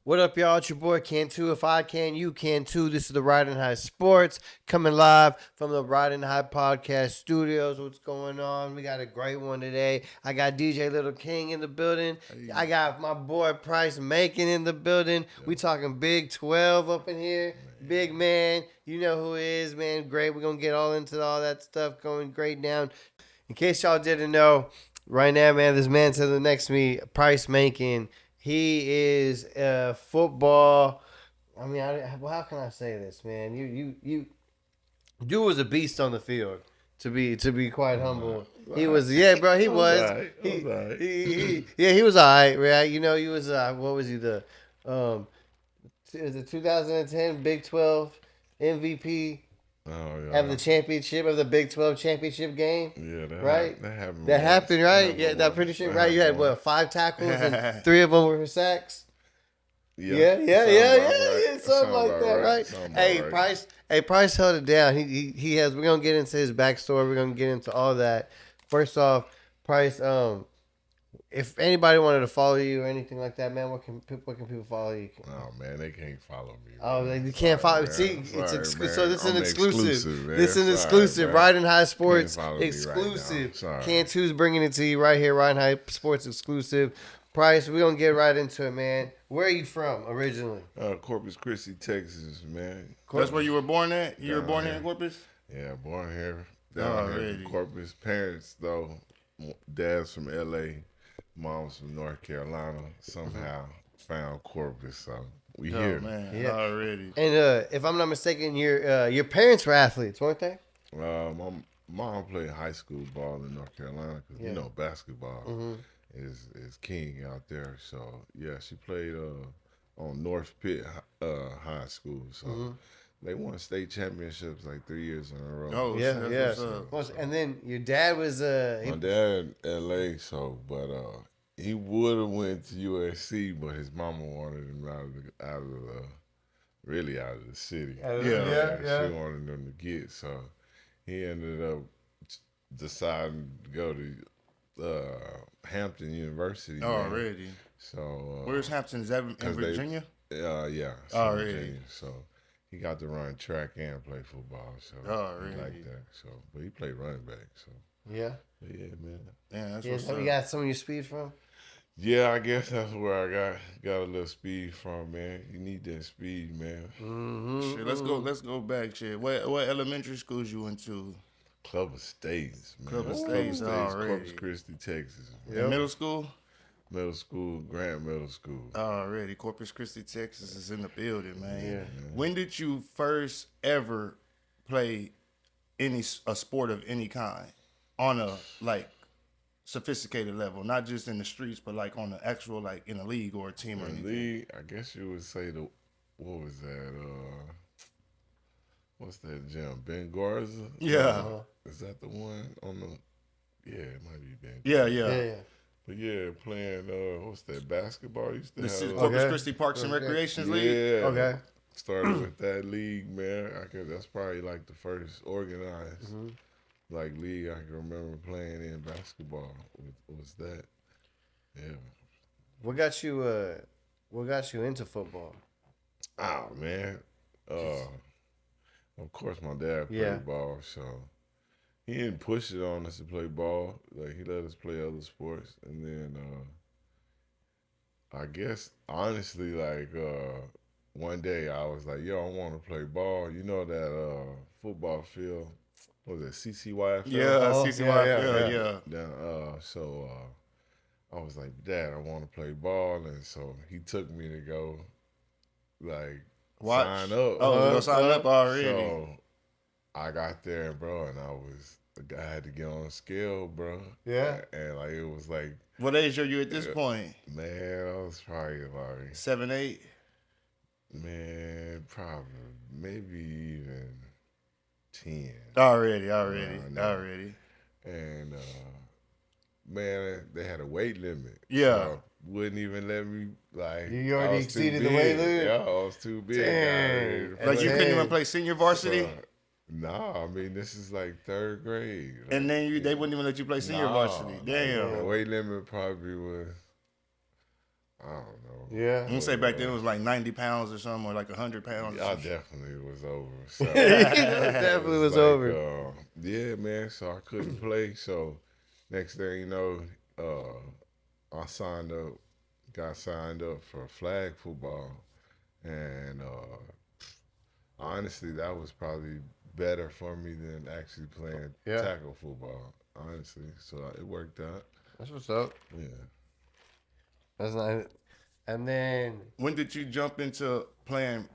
What up, y'all? It's your boy Can Too. If I can, you can too. This is the Ridin High Sports coming live from the Ridin High Podcast Studios. What's going on? We got a great one today. I got DJ Little King in the building. Hey. I got my boy Pryce Macon in the building. We talking Big 12 up in here. Big man. You know who it is, man. Great. We're going to get all into all that stuff going great down. In case y'all didn't know, right now, man, this man to the next to me, Pryce Macon. He is a football. I mean, how can I say this, man? You dude was a beast on the field. To be quite humble, he was. Yeah, bro, he was. He was all right, right? You know, he was. What was he? The is it 2010 Big 12 MVP? Oh, yeah. Have the championship of the Big 12 championship game. Yeah, that happened. That happened, right? Yeah, that pretty sure, right? You had, what, 5 tackles and 3 of them were for sacks? Yeah. Something like that, right? Hey, Pryce held it down. He has. We're gonna get into his backstory. We're gonna get into all that. First off, Pryce, if anybody wanted to follow you or anything like that, man, what can people follow you? Oh man, they can't follow me. Oh, man. they can't follow. Man. See, it's exclusive. So this is an exclusive. Man. This is an exclusive. Ridin High Sports exclusive. Right Cantu's bringing it to you right here. Ridin High Sports exclusive. Pryce, we're gonna get right into it, man. Where are you from originally? Corpus Christi, Texas, man. That's where you were born at? You were born here in Corpus? Yeah, born here. Down here in Corpus. Parents though, dad's from LA. Mom's from North Carolina. Somehow found Corpus, so we here. Man, yeah. Already. And if I'm not mistaken, your parents were athletes, weren't they? My mom played high school ball in North Carolina because you know basketball is king out there. So yeah, she played on North Pitt High School. So. They won state championships like 3 years in a row. Oh, yeah. And then your dad was my dad L.A. But he would have went to USC, but his mama wanted him out of the city. She wanted him to get, so he ended up deciding to go to Hampton University. Already. So where's Hampton? Is that in Virginia? Yeah. Already. Virginia, so. He got to run track and play football, so really? He liked that. So, but he played running back. So yeah, man. Yeah, that's what's you got some of your speed from. Yeah, I guess that's where I got a little speed from, man. You need that speed, man. Shit, let's go back. Shit, what elementary schools you went to? Club of States, man. Club of States, Corpus Christi, Texas. Yep. Middle school. Middle school, Grant Middle School. Already, Corpus Christi, Texas is in the building, man. Yeah. When did you first ever play a sport of any kind on a sophisticated level, not just in the streets, but like on the actual in a league or a team or anything? League, I guess you would say what was that? What's that gym? Ben Garza? Yeah. Is that the one on the? Yeah, it might be Ben. Yeah. But yeah, playing what's that basketball? Used to have Corpus Christi Parks and Recreations League. Yeah. Okay. Started with that league, man. That's probably like the first organized league I can remember playing in basketball. Was that? Yeah. What got you into football? Oh man. Of course my dad played ball, so. He didn't push it on us to play ball. Like, he let us play other sports. And then, I guess, honestly, one day I was like, yo, I want to play ball. You know that football field? What was it, CCYFL? Yeah, CCYFL, yeah. Then, so I was like, Dad, I want to play ball. And so he took me to go, sign up. Oh, go sign up already. So I got there, bro, and I had to get on a scale, bro. Yeah. And it was like. What age are you at this point? Man, I was probably 7, 8? Man, probably maybe even 10. Already. And man, they had a weight limit. Yeah. So wouldn't even let me You already exceeded the weight limit? Yeah, I was too big. Damn. You couldn't even play senior varsity? No, I mean this is like 3rd grade. And then they wouldn't even let you play senior varsity. Damn. The weight limit probably was I don't know. Yeah. I'm gonna say back then it was like 90 pounds or something, or like 100 pounds. I definitely was over. So Definitely was over. Yeah, man. So I couldn't play. So next thing you know, I got signed up for flag football, and honestly, that was probably better for me than actually playing tackle football. Honestly, so it worked out. That's what's up. Yeah. That's not. And then When did you jump into playing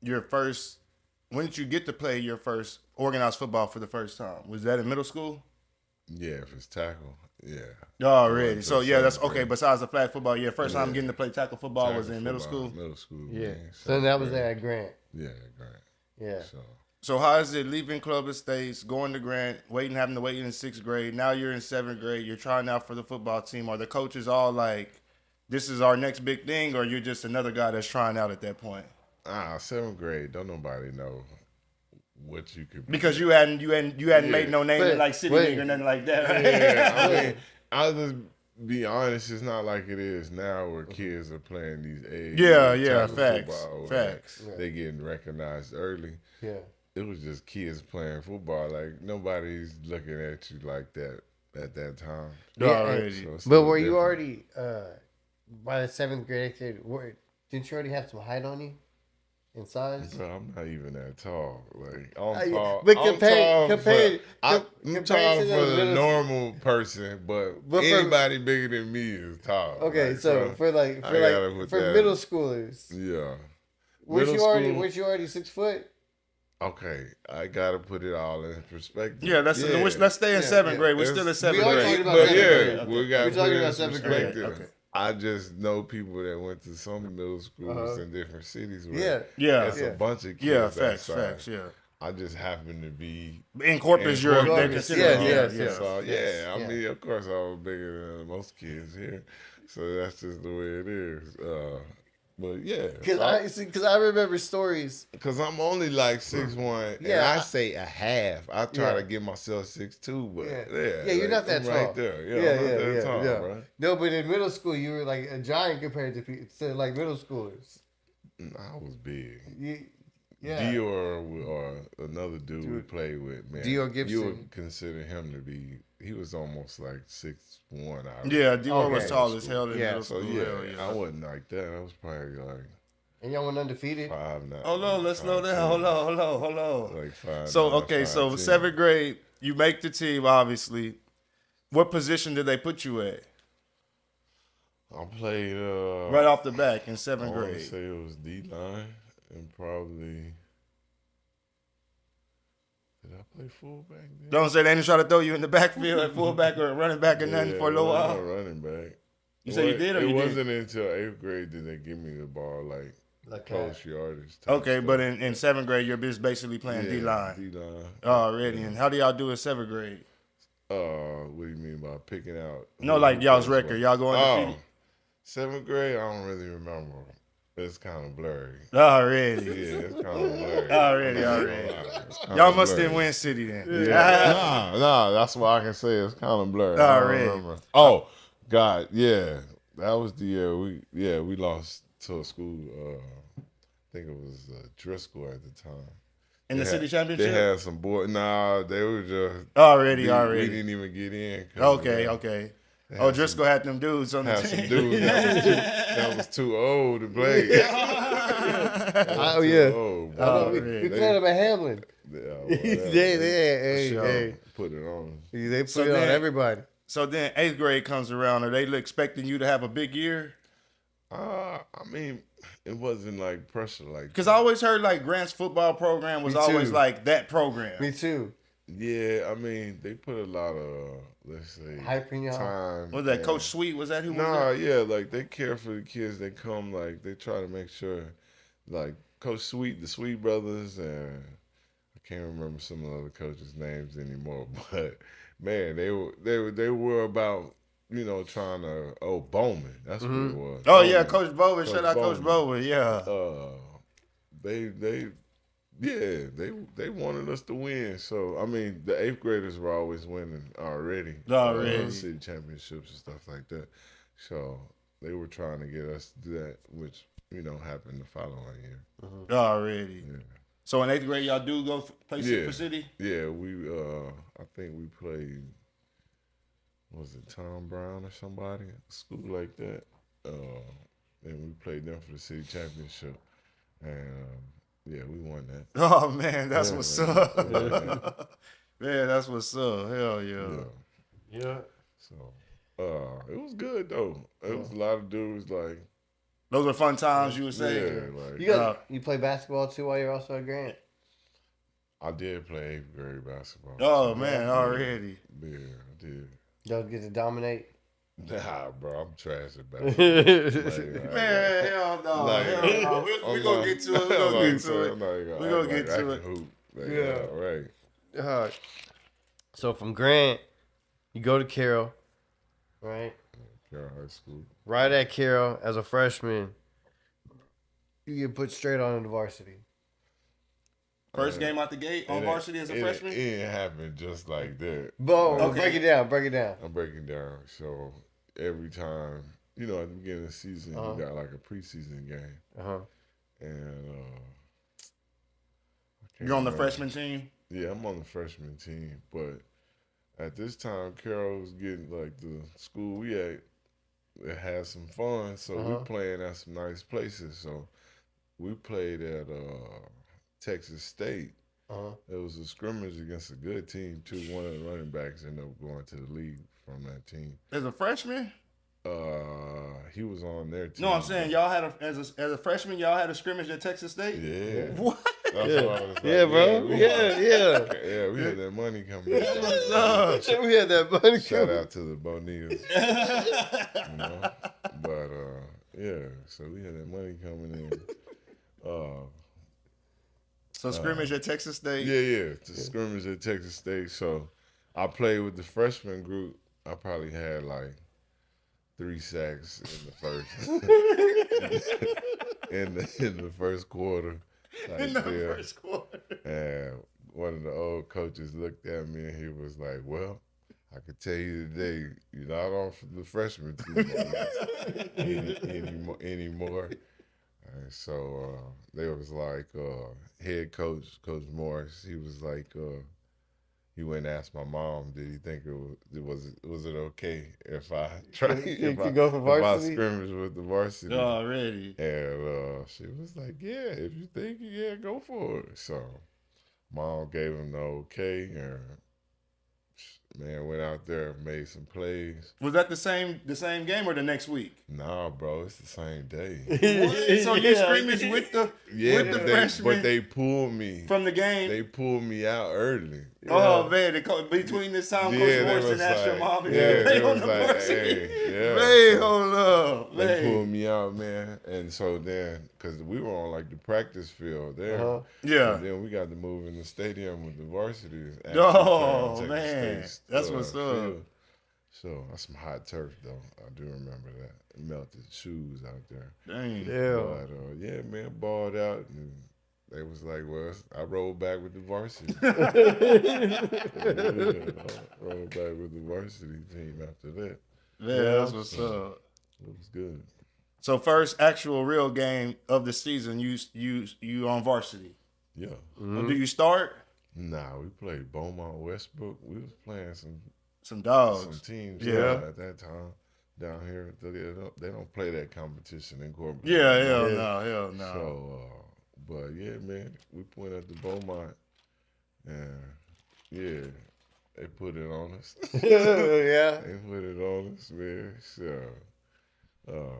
your first? When did you get to play your first organized football for the first time? Was that in middle school? Yeah, if it's tackle, yeah. Already. So yeah, that's okay. Grade. Besides the flag football, first time getting to play tackle football was in middle school. Middle school. yeah. Man, So that was there at Grant. Yeah, Grant. Yeah. So how is it leaving Club Estates, going to Grant, having to wait in 6th grade? Now you're in 7th grade. You're trying out for the football team. Are the coaches all like, "This is our next big thing," or you're just another guy that's trying out at that point? 7th grade. Don't nobody know what you could be. Because you hadn't made no name in like City League or nothing like that. Right? Yeah, I mean, I'll just be honest. It's not like it is now where kids are playing these age. Facts. They getting recognized early. Yeah. It was just kids playing football. Like nobody's looking at you like that at that time. But were you already by the 7th grade? Didn't you already have some height on you in size? Bro, I'm not even that tall. Like I'm tall. But I'm tall to for the normal person, but anybody bigger than me is tall. Okay, like, so for middle schoolers, yeah. Was you already 6 foot? Okay, I gotta put it all in perspective. Yeah, let's stay in 7th grade. We're still in 7th grade. We got to put it in 7th grade. perspective. Okay. I just know people that went to some middle schools in different cities. It's a bunch of kids. Facts. I just happen to be in Corpus. You're yeah. So I mean, of course, I was bigger than most kids here, so that's just the way it is. But yeah, because I remember stories. Because I'm only like 6'1", and I say a half. I try to get myself 6'2", but you're not that tall. Right there, not that tall, bro. No, but in middle school, you were like a giant compared to like middle schoolers. I was big. Yeah. Dior or another dude we played with, man. Dior Gibson. You would consider him to be. He was almost like 6'1". Dior was tall as hell in middle school. I wasn't like that. I was probably like. And y'all went undefeated? 5'9". Hold on, let's slow down. Hold on. Like 5'9". So 7th grade, you make the team. Obviously, what position did they put you at? I played right off the back in 7th grade. I would say it was D-line and probably. Did I play fullback then? Don't say they didn't try to throw you in the backfield at fullback or running back or nothing for a little while. Running back. You say you did, or it you wasn't until 8th grade that they give me the ball like close yardage. Okay, but in 7th grade, you're just basically playing D-line. D-line. Already. And how do y'all do in 7th grade? What do you mean by picking out? No, like y'all's record. Y'all going undefeated? 7th grade, I don't really remember. It's kind of blurry. Already. Yeah, it's kind of blurry. Already. Y'all must have win City then. Yeah. Nah, that's why I can say it's kind of blurry. Already. Oh, God, yeah. That was the year we lost to a school, I think it was Driscoll at the time. In the city championship? They had some boys. Nah, they were just. Already. We didn't even get in. Okay. Driscoll had them dudes on the team. Some dudes that was too old to play. We played them at Hamlin. They put it on. They put it on everybody. So then 8th grade comes around. Are they expecting you to have a big year? I mean, it wasn't like pressure like. Because I always heard like Grant's football program was always like that program. Me too. Yeah, I mean, they put a lot of, let's say, time. Was that Coach Sweet? Was that who was that? Yeah, like, they care for the kids. They come, like, they try to make sure, like, Coach Sweet, the Sweet brothers, and I can't remember some of the other coaches' names anymore, but, man, they were about, trying to, Bowman. That's what it was. Oh, Bowman. Yeah, Coach Bowman. Shout out Coach Bowman, yeah. They wanted us to win. So, I mean, the 8th graders were always winning already. Already. City championships and stuff like that. So, they were trying to get us to do that, which happened the following year. Already. Yeah. So in 8th grade, y'all do go play for City? Yeah, we I think we played. Was it Tom Brown or somebody? A school like that. And we played them for the city championship, and yeah, we won that. Oh man, that's what's up. Man, that's what's up. Hell yeah. Yeah. So, it was good though. It was a lot of dudes like. Those were fun times, you would say. Yeah, like you play basketball too while you're also at Grant. I did play 8th grade basketball. Oh man, already. Yeah, I did. Y'all get to dominate. Nah, bro, I'm trash at basketball. Man, hell no. We're going to get to it. We're going to get to it. We're going to get to it. Hoop. Yeah. Right. So from Grant, you go to Carroll, right? Carroll High School. Right at Carroll as a freshman, you get put straight on into varsity. First game out the gate on varsity as a freshman? It didn't happen just like that. Break it down. I'm breaking down. So every time, at the beginning of the season, you got like a preseason game. And you're on the freshman team? Yeah, I'm on the freshman team. But at this time, Carroll was getting like the school we at. It had some fun, so we're playing at some nice places. So we played at Texas State. It was a scrimmage against a good team too. One of the running backs ended up going to the league from that team. As a freshman? He was on their team. No, I'm saying y'all had as a freshman, y'all had a scrimmage at Texas State? Yeah. What? That's what I was like, bro. Yeah, we had that money coming in. We had that money Shout out to the Bonillas. But so we had that money coming in. So scrimmage at Texas State? Yeah. Scrimmage at Texas State. So I played with the freshman group. I probably had like 3 sacks in the first in the first quarter. First quarter. And one of the old coaches looked at me and he was like, "Well, I could tell you today, you're not on the freshman team anymore." And so they was like, head coach, Coach Morris, he was like, he went and asked my mom, did he think was it okay if I go for varsity? If I scrimmage with the varsity? Already. And she was like, yeah, if you think, yeah, go for it. So mom gave him the okay, and man, went out there, made some plays. Was that the same game or the next week? Nah, bro, it's the same day. What? So you scrimmaged with the freshmen? But they pulled me from the game. They pulled me out early. Oh man, between this time, Coach Morrison asked your mom to play on the varsity. Man, hold up. They pulled me out, man, and so then, cause we were on like the practice field there, and then we got to move in the stadium with the varsity. Oh man, that's what's up. So that's some hot turf though. I do remember that. Melted shoes out there. Dang. Yeah. But yeah, man, balled out, and they was like, well, I rolled back with the varsity. Rolled back with the varsity team after that. Yeah, that's what's up. It was good. So first actual real game of the season, you on varsity. Yeah. Mm-hmm. Do you start? Nah, we played Beaumont, Westbrook. We was playing some dogs, some teams. Yeah, at that time down here, they don't play that competition in Corbin. Yeah, hell no. So, but yeah, man, we went up to Beaumont, and yeah, they put it on us. Yeah, they put it on us, man. So,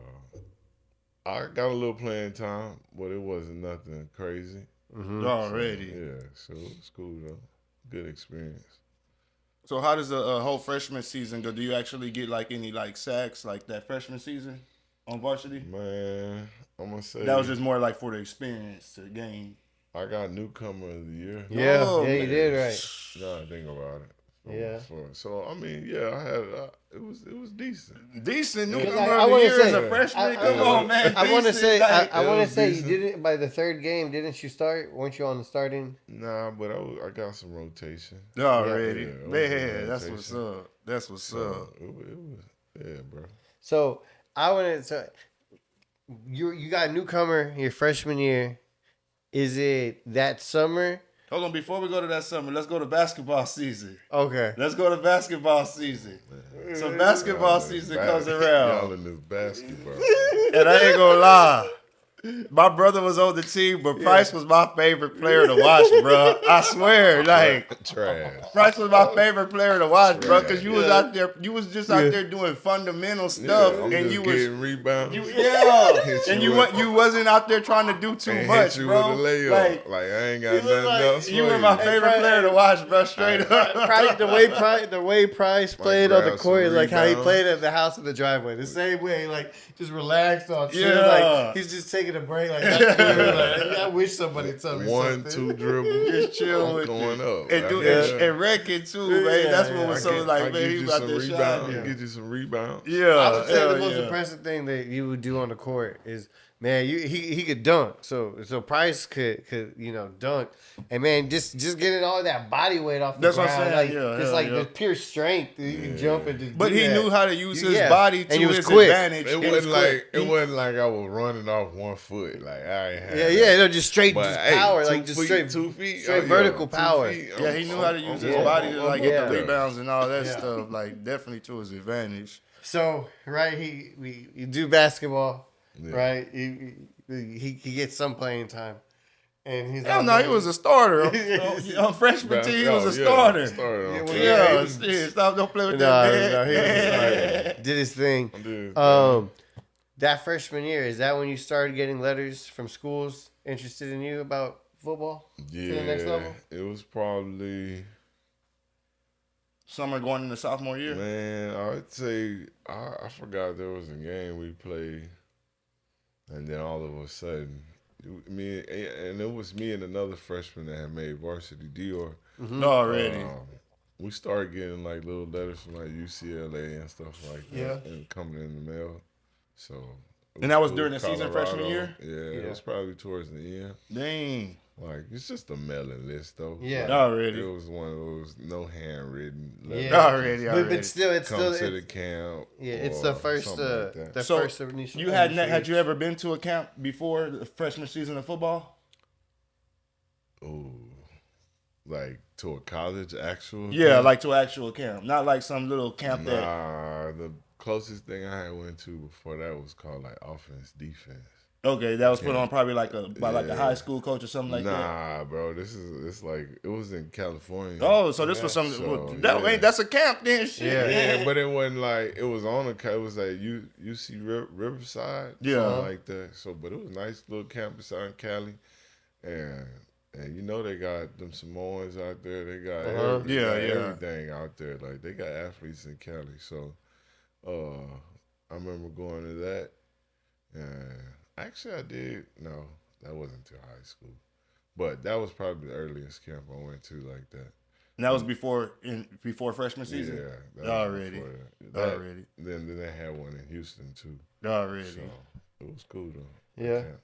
I got a little playing time, but it wasn't nothing crazy. Mm-hmm. Already. So it was cool though. Good experience. So how does the whole freshman season go? Do you actually get like any like sacks like that freshman season on varsity? Man, I'm gonna say that was just more like for the experience to gain. I got newcomer of the year. Yeah, you did right. No, think about it. Yeah. So I mean, yeah, I had it was decent. Decent newcomer of the year as a freshman. Come on, man. I want to say I want to say decent. you didn't by the third game. Didn't you start? Weren't you on the starting? Nah, but I got some rotation already. Yeah, man, that's what's up. That's what's up. It was bro. So I wanted to. You got a newcomer your freshman year. Is it that summer? Hold on, before we go to that summer, let's go to basketball season. Okay. Let's go to basketball season. So basketball season comes around. Y'all in this basketball. And I ain't gonna lie. My brother was on the team, but Pryce was my favorite player to watch, bro. I swear, like Trash. Pryce was my favorite player to watch, bro, because you was out there, you was just out there doing fundamental stuff, and you was getting rebounds. And you wasn't out there trying to do too much, hit you bro. with a layup. Like I ain't got nothing else. You were my favorite player to watch, bro. Straight up. The way Pryce played on the grab court is some like how he rebounds. played at the house in the driveway. The same way, like just relaxed on shit. Yeah. Like he's just taking a break. Like, I wish somebody told me 1, something. 2 dribbles. Just chill I'm with going it. up. And wrecking too, man. That's what was so like, man, he was out there shining. Get you some rebounds. Yeah. I would say the hell most yeah. impressive thing that you would do on the court is, man, he could dunk. So Pryce could dunk, and man, just getting all that body weight off the That's what ground, I'm saying. like Yeah, just hell like yeah. the pure strength. You can jump and just. But do he that. knew how to use his Yeah. body And to he was his quick. advantage. It He was wasn't like I was running off 1 foot. Like I ain't had No, just straight, But, just hey, power, 2 like just feet, straight 2 feet, straight vertical 2 power. feet, Yeah, he knew how to use his yeah. body to like get the Yeah. rebounds and all that stuff. Like definitely to his advantage. So right, you do basketball, Yeah. right? He gets some playing time, and he's Hell out no, there. he was a starter. On freshman team, he was a starter. Yeah, well, Yeah, he- shit, stop, don't play with No, that. he was a starter. Did his thing. That freshman year, is that when you started getting letters from schools interested in you about football to the next level? It was probably, Summer going into sophomore year. man, I'd say, I forgot there was a game we played, and then all of a sudden, it was me and another freshman that had made varsity Dior. Already. We started getting like little letters from like UCLA and stuff like that, and coming in the mail. So, And that was during the season freshman year? Yeah, it was probably towards the end. Dang. Like it's just a mailing list though. Yeah. Like, Already. It was one of those no handwritten letters. Yeah. Already. But still, it's Come still to the camp. yeah. It's the or first something like that. the So first initial. you had you ever been to a camp before the freshman season of football? Ooh, like to a college actual? Yeah, camp? like to an actual camp, not like some little camp that. Nah, the closest thing I had went to before that was called like offense defense. Okay, that was put on probably like by like a Yeah. high school coach or something like that. Nah, bro, it's like it was in California. Oh, so this was something So, that's a camp then. Shit. Yeah, but it wasn't like it was on it was like UC Riverside, Yeah. something like that. So, but it was a nice little campus out in Cali, and you know they got them Samoans out there. They got everything out there. Like they got athletes in Cali. So, I remember going to that, and actually I did. No, that wasn't until high school, but that was probably the earliest camp I went to like that. And that was before freshman season. Yeah, that was Already. before that. Already. Then they had one in Houston too. Already. So it was cool though. Yeah. It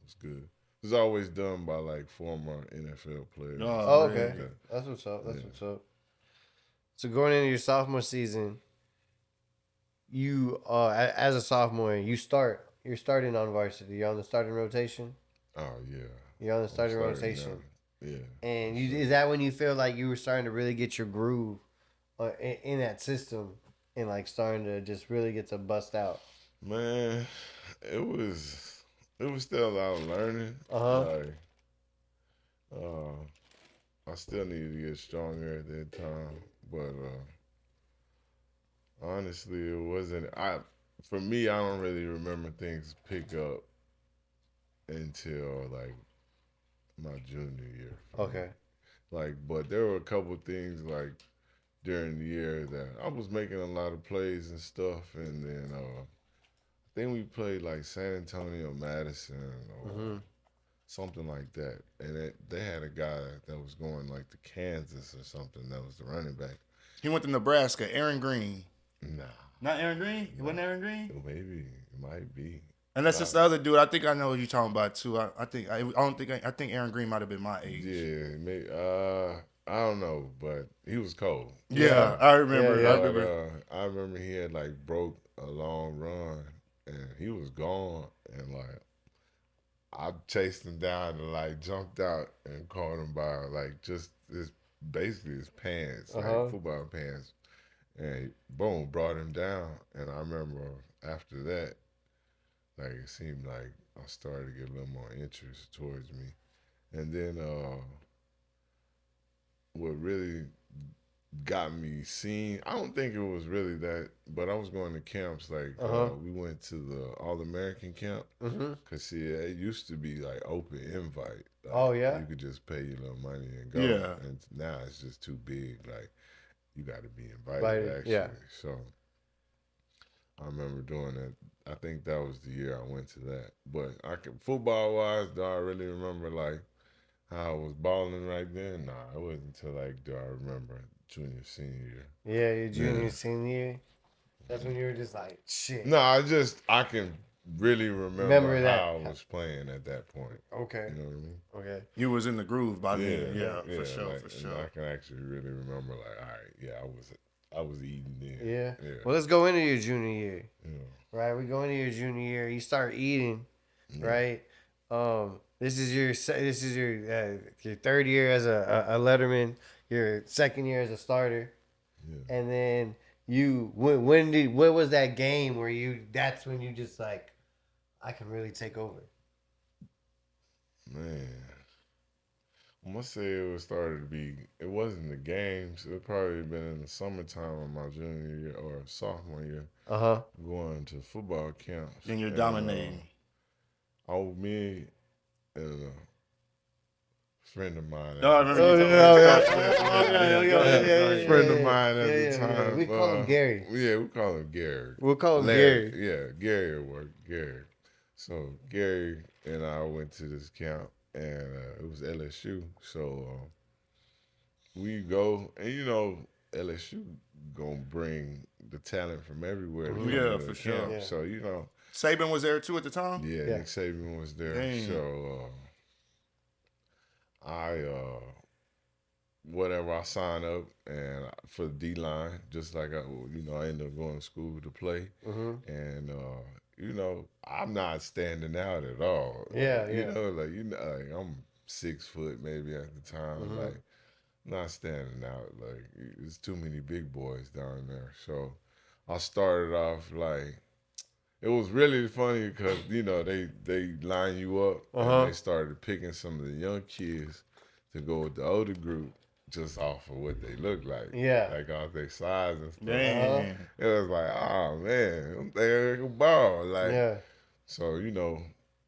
was good. It was always done by like former NFL players. Oh, okay. Yeah. That's what's up. That's what's up. So going into your sophomore season, you as a sophomore, you're starting on varsity. You're on the starting rotation. Oh yeah. You're on the starting Starting rotation. now. Yeah. And is that when you feel like you were starting to really get your groove in that system and like starting to just really get to bust out? Man, it was still a lot of learning. Uh-huh. I still needed to get stronger at that time, but honestly, it wasn't. For me, I don't really remember things pick up until like my junior year. Okay. Like, but there were a couple things like during the year that I was making a lot of plays and stuff, and then I think we played like San Antonio, Madison, or something like that, and they had a guy that was going like to Kansas or something that was the running back. He went to Nebraska. Aaron Green. Nah, Not Aaron Green. It wasn't Aaron Green. maybe it might be. And that's just the other dude. I think I know what you're talking about too. I think Aaron Green might have been my age. Yeah, maybe. I don't know, but he was cold. Yeah, I remember. Yeah, I remember. I remember he had like broke a long run and he was gone, and like I chased him down and like jumped out and caught him by like just his basically his pants, like football pants, and boom, brought him down. And I remember after that, like it seemed like I started to get a little more interest towards me. And then what really got me seen, I don't think it was really that, but I was going to camps like we went to the All American camp because see it used to be like open invite. Like, you could just pay your little money and go. Yeah. And now it's just too big. Like you got to be invited actually. Yeah. So I remember doing that. I think that was the year I went to that. But football wise, do I really remember like how I was balling right then? Nah, it wasn't until like do I remember junior, senior year. Yeah, your junior, senior year. That's when you were just like, shit. No, I can really remember how I was playing at that point. Okay. You know what I mean? Okay. You was in the groove by then. Yeah, for sure, like, for sure. I can actually really remember like, all right, yeah, I was eating then. Yeah. Well, let's go into your junior year. Yeah. Right? We go into your junior year. You start eating, right? This is your third year as a letterman. Your second year as a starter, and then when was that game where that's when you just like, I can really take over? Man, I'm gonna say it wasn't the games. It probably been in the summertime of my junior year or sophomore year. Going to football camps. Then you're dominating. Me and a friend of mine. I remember friend of mine at the time. We call him Gary. Yeah, we call him Gary. We'll call him Gary. Yeah, Gary will work. Gary. So Gary and I went to this camp, and it was LSU. So we go, and LSU gonna bring the talent from everywhere. Yeah, for sure. Yeah. So Saban was there too at the time. Yeah, Nick Saban was there. Dang. So I signed up and for the D line, just like I ended up going to school to play, and I'm not standing out at all. Like I'm 6 foot maybe at the time, like not standing out. Like there's too many big boys down there. So I started off like. It was really funny because, they line you up and they started picking some of the young kids to go with the older group just off of what they look like. Yeah. Like off their size and stuff. Damn. It was like, oh, man, they can ball. Like, so,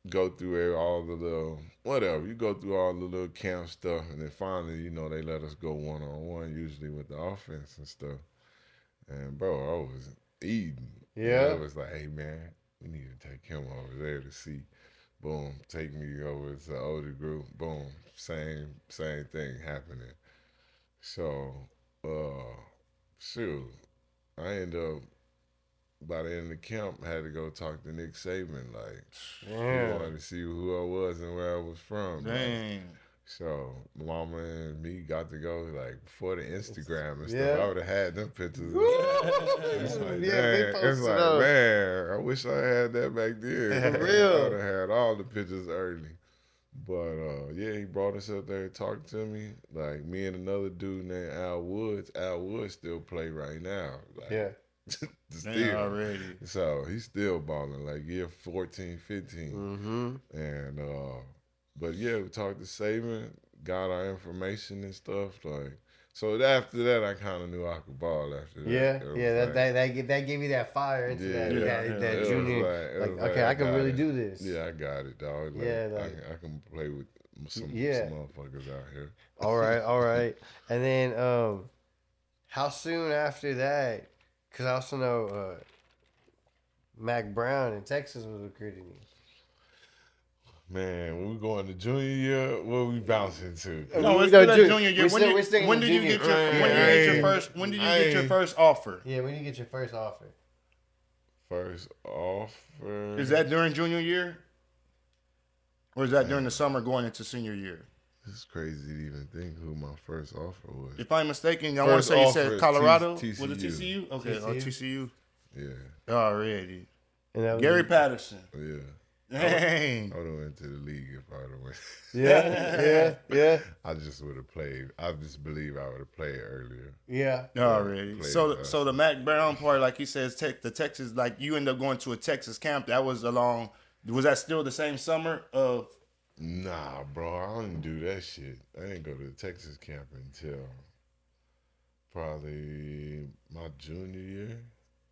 go through all the little, whatever. You go through all the little camp stuff and then finally, they let us go one-on-one usually with the offense and stuff. And, bro, I was eating. Yeah. It was like, hey, man, we need to take him over there to see. Boom, take me over to the older group. Boom, same thing happening. So, shoot, I ended up, by the end of the camp, I had to go talk to Nick Saban. Like, he wanted to see who I was and where I was from. Dang. Like, so, Mama and me got to go, like, before the Instagram and stuff. I would have had them pictures. It's like, man, I wish I had that back then. For real. I would have had all the pictures early. But, he brought us up there and talked to me. Like, me and another dude named Al Woods. Al Woods still play right now. Like, still. Already. So, he's still balling, like, year 14, 15. And, but we talked to Saban, got our information and stuff. Like, so after that, I kind of knew I could ball. After that, that gave you that fire into that junior. Okay, I can really do this. Yeah, I got it, dog. Like, I can play with some motherfuckers out here. All right. And then, how soon after that? Because I also know Mac Brown in Texas was recruiting you. Man, when we going to junior year, what we bouncing to? No, let's do that junior year. When did you get your first? When did you get your first offer? Yeah, when did you get your first offer? First offer. Is that during junior year, or is that during the summer going into senior year? It's crazy to even think who my first offer was. If I'm mistaken, I want to say you said Colorado. TCU. Was it TCU? Okay, TCU. Yeah. Already. And that was Gary Patterson. Yeah. Dang. I would have went to the league if I would have went. Yeah. I just would have played. I just believe I would have played earlier. Yeah. Already. So the Mac Brown part, like he says, the Texas, like you end up going to a Texas camp. That was along. Was that still the same summer of? Nah, bro. I didn't do that shit. I didn't go to the Texas camp until probably my junior year.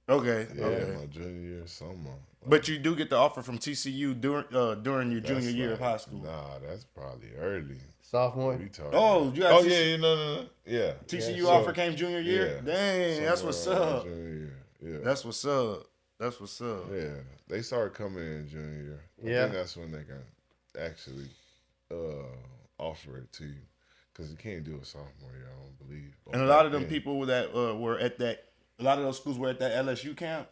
Okay. Yeah, Okay. my junior year, summer. But you do get the offer from TCU during your junior year of high school. Nah, that's probably early. Sophomore. What we talking Oh, about? you got no. Yeah. TCU offer came junior year? Yeah. Dang, that's what's up. Junior year. Yeah. That's what's up. That's what's up. Yeah. They started coming in junior year. I think that's when they can actually offer it to you. Because you can't do a sophomore year, I don't believe. And a lot of them people that were at that, a lot of those schools were at that LSU camp?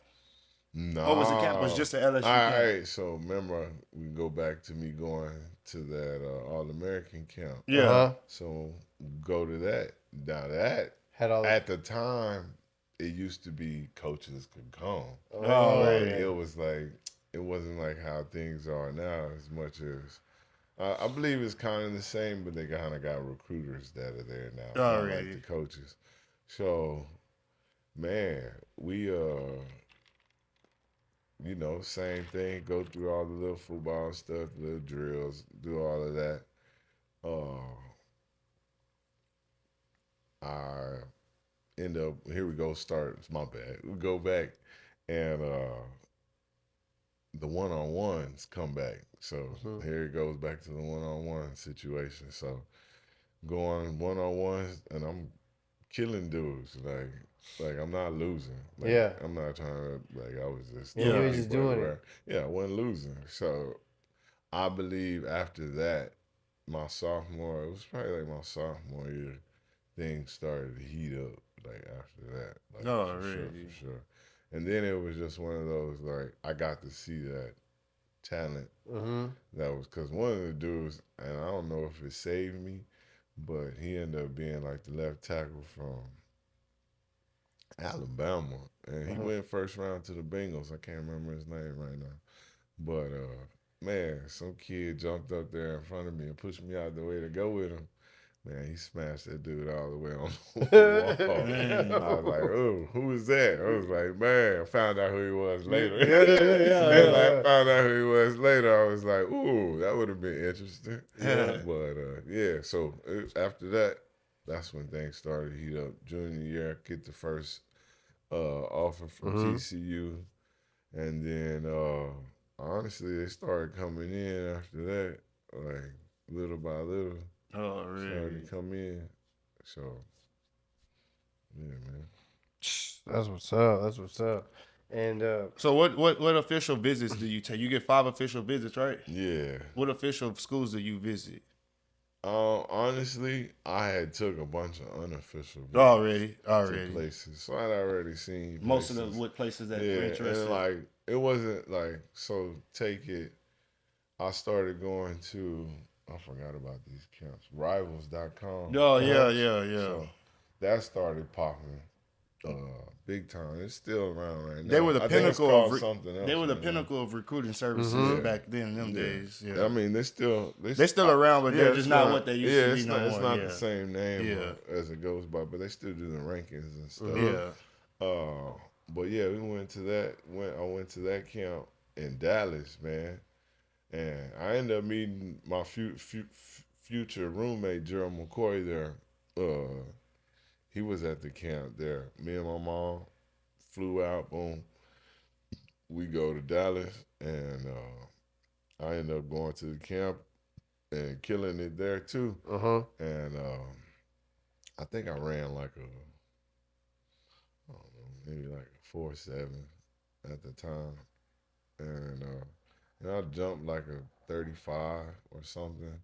No. Or was the camp was just an LSU camp? All right, so remember, we go back to me going to that All-American camp. Yeah. So go to that. Now that, Had all at the time, it used to be coaches could come. It was like, it wasn't like how things are now as much as, I believe it's kind of the same, but they kind of got recruiters that are there now. Like the coaches. So, man, we, you know, same thing, go through all the little football stuff, little drills, do all of that. I end up, here we go, it's my bad. We go back and the one-on-ones come back. So here it goes back to the one-on-one situation. So going one-on-ones and I'm killing dudes. Like I'm not losing. Like, I'm not trying to, like I was just. You were just doing it. Yeah, I wasn't losing. So I believe after that, it was probably like my sophomore year, things started to heat up. Like after that. Like, for sure. And then it was just one of those, like, I got to see that talent. That was, because one of the dudes, and I don't know if it saved me, but he ended up being like the left tackle from Alabama. And he went first round to the Bengals. I can't remember his name right now. But, man, some kid jumped up there in front of me and pushed me out the way to go with him. Man, he smashed that dude all the way on the wall. I was like, oh, who was that? I was like, man, I found out who he was later. I found out who he was later. I was like, ooh, that would have been interesting. But, so after that, that's when things started to heat up. Junior year, get the first offer from TCU. And then, honestly, they started coming in after that, like, little by little. Oh, really? Started to come in. So, yeah, man. That's what's up. That's what's up. And so what official visits do you take? You get 5 official visits, right? Yeah. What official schools do you visit? Honestly, I had took a bunch of unofficial visits Already. to places. So I'd already seen most of the places that were interested. And like it wasn't like, so take it. I started going to, I forgot about these camps, rivals.com. Oh, yeah. So that started popping big time. It's still around right now. They were the pinnacle of something else. They were the pinnacle of recruiting services back then in them days. Yeah. I mean, they're still around, but they're just not what they used to be no more. It's not the same name as it goes by, but they still do the rankings and stuff. But yeah, we went to that. I went to that camp in Dallas, man. And I ended up meeting my future roommate, Gerald McCoy, there. He was at the camp there. Me and my mom flew out, boom. We go to Dallas, and I ended up going to the camp and killing it there, too. And I think I ran like I don't know, maybe like a 4.7 at the time. And I jumped like a 35 or something.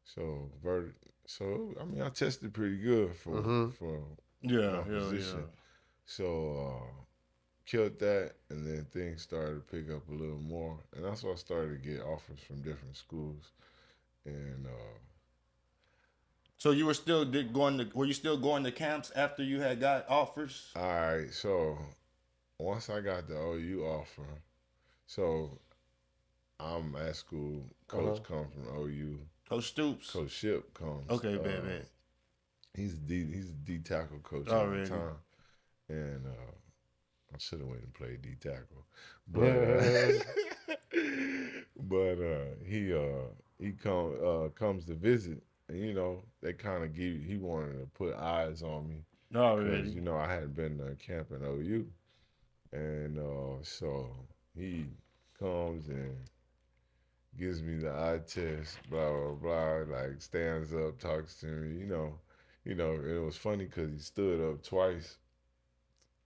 So I mean, I tested pretty good for my position. So killed that, and then things started to pick up a little more, and that's why I started to get offers from different schools. And so you were still were you still going to camps after you had got offers? All right, so once I got the OU offer, So I'm at school. Coach comes from OU. Coach Stoops. Coach Ship comes. Okay, bad. He's a D tackle coach Already. at the time, and I should have went and played D tackle, but he comes to visit, and they kind of he wanted to put eyes on me because I hadn't been to camp in OU, and so he comes and gives me the eye test, blah blah blah, like stands up, talks to me, it was funny because he stood up twice.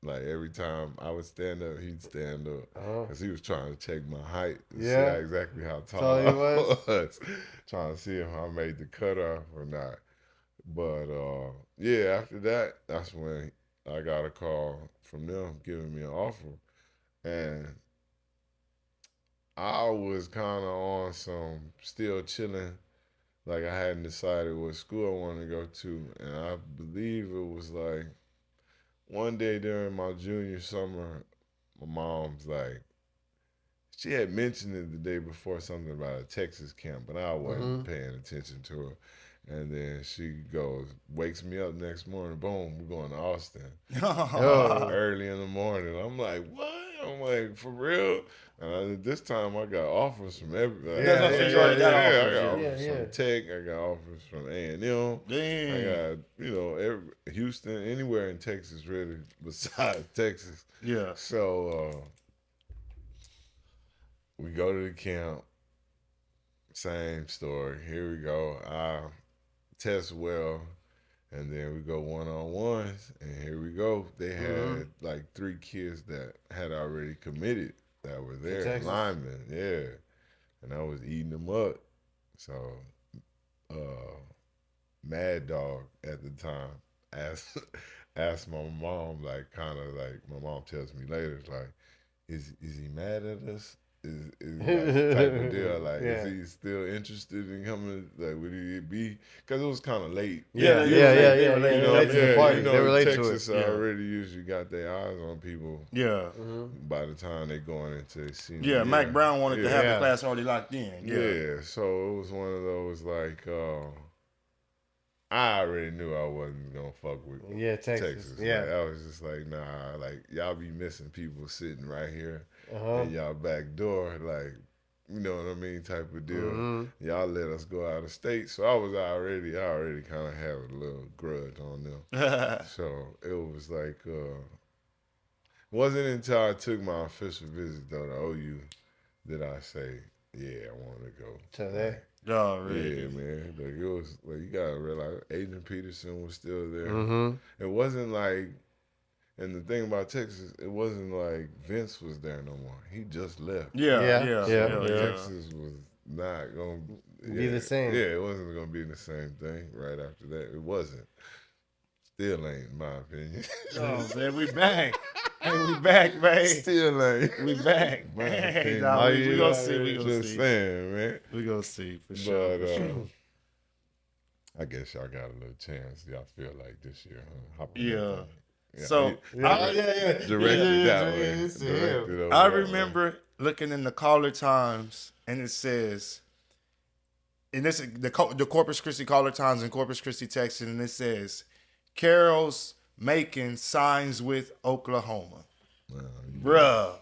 Like every time I would stand up, he'd stand up because he was trying to check my height and see exactly how tall I was. Trying to see if I made the cutoff or not. But after that, that's when I got a call from them giving me an offer, and I was kind of on some still chilling. Like I hadn't decided what school I wanted to go to, and I believe it was like one day during my junior summer, my mom's like, she had mentioned it the day before something about a Texas camp, but I wasn't paying attention to her. And then she wakes me up next morning, boom, we're going to Austin. Early in the morning. I'm like, what? I'm like, for real? And this time I got offers from everybody. I got offers from Tech. I got offers from A&M. Damn. I got, Houston, anywhere in Texas, really, besides Texas. Yeah. So we go to the camp. Same story. Here we go. I test well. And then we go one-on-ones, and here we go. They had like 3 kids that had already committed that were there, linemen, and I was eating them up. So, Mad Dog at the time asked my mom, like, kind of like, my mom tells me later, it's like, is he mad at us? Is that type of deal? Like, is he still interested in coming? Like, would he be? Because it was kind of late. Yeah. They were late Texas to it. already usually got their eyes on people. Yeah. By the time they going into senior year. Mike Brown wanted to have the class already locked in. Yeah. So it was one of those like. I already knew I wasn't gonna fuck with Texas. Yeah, I was just like, nah, like y'all be missing people sitting right here in y'all back door, like, you know what I mean, type of deal. Y'all let us go out of state, so I already kind of had a little grudge on them. So it was like, wasn't until I took my official visit though to OU that I say, yeah, I want to go. So there. Oh, really? Yeah, man. Like it was like you gotta realize Adrian Peterson was still there. It wasn't like, and the thing about Texas, it wasn't like Vince was there no more. He just left. Yeah. Texas was not gonna be the same. Yeah, it wasn't gonna be the same thing right after that. It wasn't. Still ain't, in my opinion. Oh man, we back. Hey, we back, man. Still ain't. We back. Hey, dog, we gonna see. We gonna just see. saying, man. We gonna see for sure. But I guess y'all got a little chance. Y'all feel like this year, huh? So directed that way. I remember looking in the Caller Times, and it says, and this is the Corpus Christi Caller Times in Corpus Christi, Texas, and it says, Carol's Macon signs with Oklahoma. Bruh.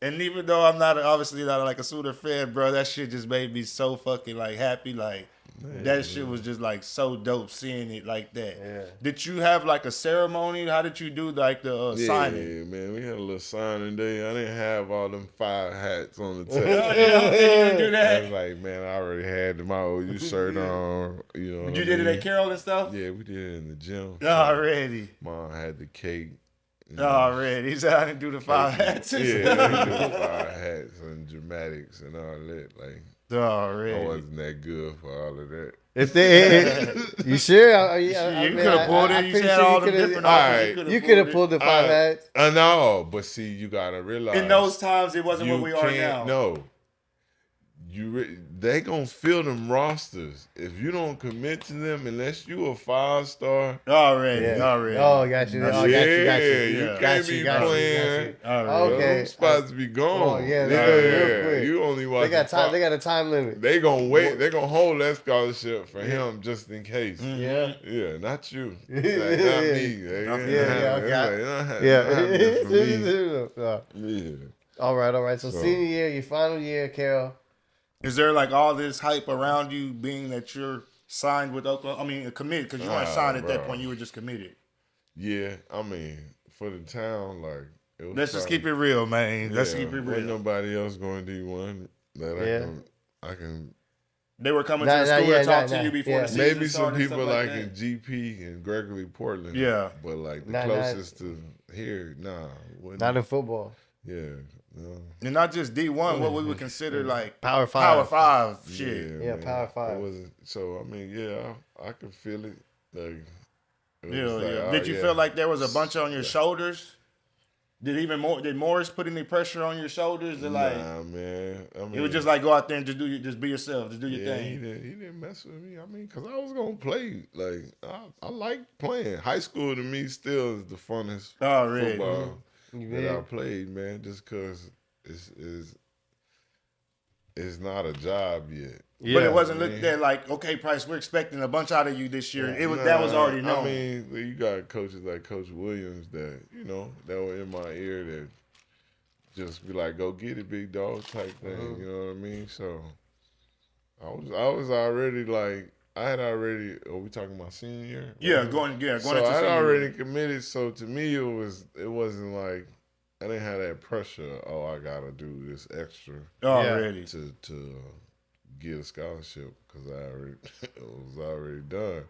And even though I'm obviously not like a Sooner fan, bro, that shit just made me so fucking like happy. Like, that shit was just like so dope seeing it like that. Yeah. Did you have like a ceremony? How did you do like the signing? Yeah, man, we had a little signing day. I didn't have all them 5 hats on the top. You do that? I was like, man, I already had my OU shirt on. You know, you did it at Carol and stuff? Yeah, we did it in the gym. Already. Mom had the cake. Already. He said I didn't do the 5 hats. Yeah, I didn't do the 5 hats and dramatics and all that. Like, already. I wasn't that good for all of that. If they, you sure? You could have pulled it. You had all the different options. You could have pulled the 5 hats. No, but see, you gotta realize in those times it wasn't what we are now. No, they gonna fill them rosters if you don't commit to them unless you a 5-star. Already. Oh, got you. Oh, You Yeah. can't be playing. Okay. Them spots be gone. Oh, yeah, they go real quick. You only watch. They got time. They got a time limit. They gonna wait. They gonna hold that scholarship for him just in case. Yeah. Yeah, not you. Like, not me. Yeah. All right. So senior year, your final year, Carol. Is there like all this hype around you, being that you're signed with Oklahoma? I mean, committed, because you weren't signed at that point. You were just committed. Yeah, I mean, for the town, like, it was. Let's just keep it real, man. Let's keep it real. Ain't nobody else going D1 that I can. They were coming to the school and talk to you before the season maybe started, some people like that. in GP and Gregory Portland. Yeah, but like the closest to here, not in football. Yeah, no. And not just D1, what we would consider like Power 5. Power 5 shit. Yeah, Power 5. It wasn't, so I mean, I could feel it. Like, Did you feel like there was a bunch on your shoulders? Did Morris put any pressure on your shoulders? Nah, man. I mean, it was just like go out there and just be yourself, just do your thing. He didn't mess with me. I mean, because I was gonna play. Like I like playing. High school to me still is the funnest football that I played, man. Just because it's not a job yet. Yeah, but it wasn't looked at like, okay, Pryce, we're expecting a bunch out of you this year. That was already known. I mean, you got coaches like Coach Williams that that were in my ear that just be like, "Go get it, big dog," type thing. You know what I mean? So I was already like, I had already. Are we talking about senior year? Yeah, going into so I had already committed. So to me, it wasn't like I didn't have that pressure. Oh, I gotta do this extra already to get a scholarship because it was already done.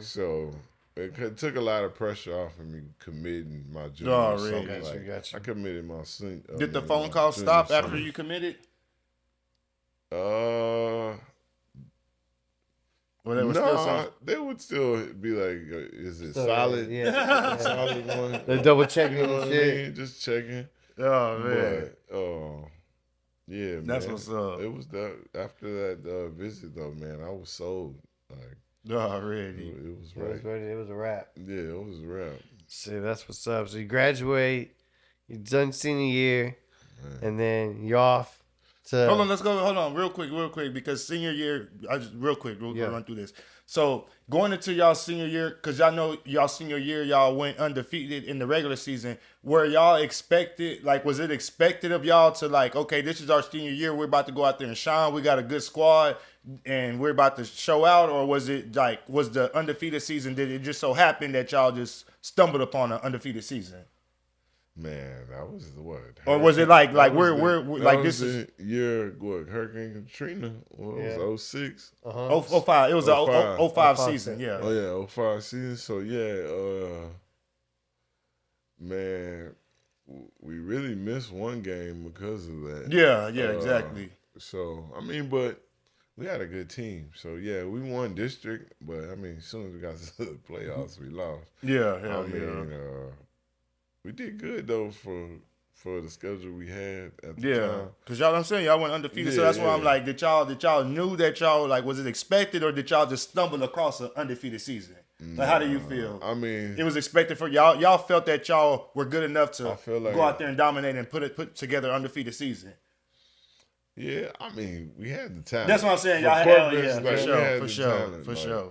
So it took a lot of pressure off of me committing my junior summer. Gotcha. I committed my senior. Did the phone call stop after you committed? They would still be like, "Is it solid? Yeah, solid one." They double checking and shit. Just checking. Oh man. But, yeah, man. That's what's up. It was after that visit though, man. I was sold. Like already. It was right. It was a wrap. Yeah, it was a wrap. See, that's what's up. So you graduate, you done senior year, and then you're off to. Hold on, real quick, because senior year, we'll run through this. So going into y'all senior year, because y'all know y'all senior year, y'all went undefeated in the regular season. Were y'all expected, like, was it expected of y'all to, like, okay, this is our senior year, we're about to go out there and shine, we got a good squad, and we're about to show out? Or was it, like, was the undefeated season, did it just so happen that y'all just stumbled upon an undefeated season? Man, that was what? Or was it like we're like this is year what? Hurricane Katrina? What was 06? 05. It was a 05 season. Yeah. Oh yeah, 05 season. So yeah, man, we really missed one game because of that. Yeah, exactly. So I mean, but we had a good team. So yeah, we won district, but I mean, as soon as we got to the playoffs, we lost. Yeah, we did good though for the schedule we had at the time. Cause I'm saying y'all went undefeated, so that's why I'm like, did y'all knew that y'all, like, was it expected, or did y'all just stumble across an undefeated season? Like, how do you feel? I mean, it was expected for y'all. Y'all felt that y'all were good enough to go out there and dominate and put together an undefeated season. Yeah, I mean, we had the talent. That's what I'm saying. Y'all for sure.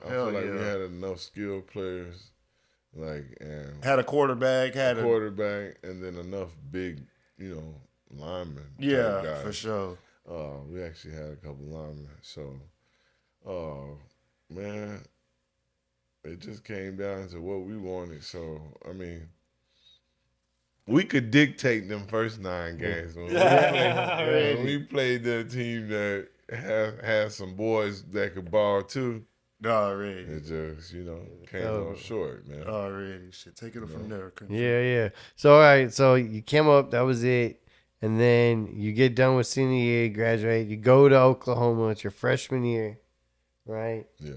I feel like we had enough skilled players. And had a quarterback, and then enough big, linemen. Yeah, guys. For sure. We actually had a couple linemen. So, man, it just came down to what we wanted. So, I mean, we could dictate them first 9 games. When we played the team that had some boys that could ball too. Already. It just, came up short, man. Already. Shit, take it from there. Yeah. So, all right. So, you came up. That was it. And then you get done with senior year, you graduate. You go to Oklahoma. It's your freshman year, right? Yeah.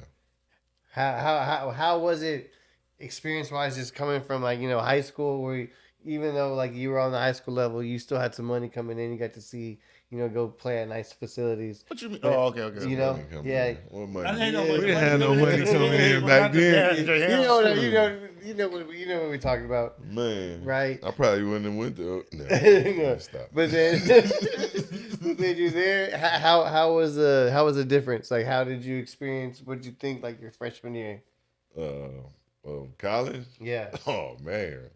How was it experience-wise just coming from, high school where even though like you were on the high school level, you still had some money coming in. You got to see, go play at nice facilities. What you mean? But, okay. You know, yeah. What money? I ain't no We money. didn't have no money coming in back then. You know what we're talking about, Man, right? I probably wouldn't have went to. No, stop. But then, then you're there. How was the difference? Like, how did you experience? What did you think? Like your freshman year? College? Yeah. Oh man,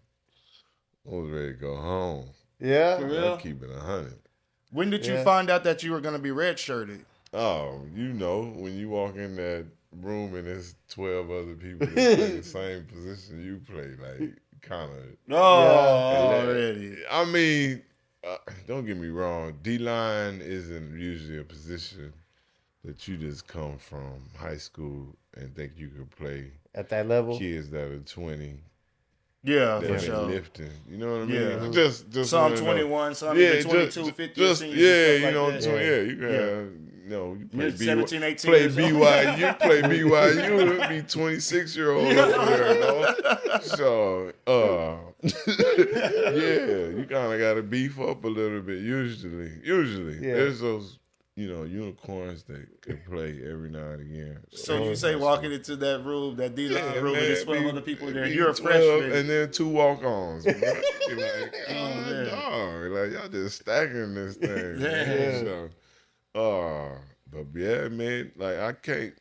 I was ready to go home. Yeah. For real? I'm keeping 100. When did you find out that you were going to be redshirted? Oh, when you walk in that room and there's 12 other people that play the same position you play, like kind of. Already. I mean, don't get me wrong. D-line isn't usually a position that you just come from high school and think you could play at that level. Kids that are 20. Yeah, that for been sure. Lifting, you know what I mean? Yeah. Just some 21, some even 22, 50. Just seniors you and stuff know, like that. you can, you play 17, 18 play years old. BYU, play BYU, it'd be 26-year-old up there, So, yeah, you kind of got to beef up a little bit. Usually, there's those. Unicorns that can play every now and again. So you say walking into that room, that D-line room, and there's 12 other people there. You're a 12, freshman. and then 2 walk-ons. You're like, dog, like y'all just stacking this thing. Yeah. But yeah, man, like I can't.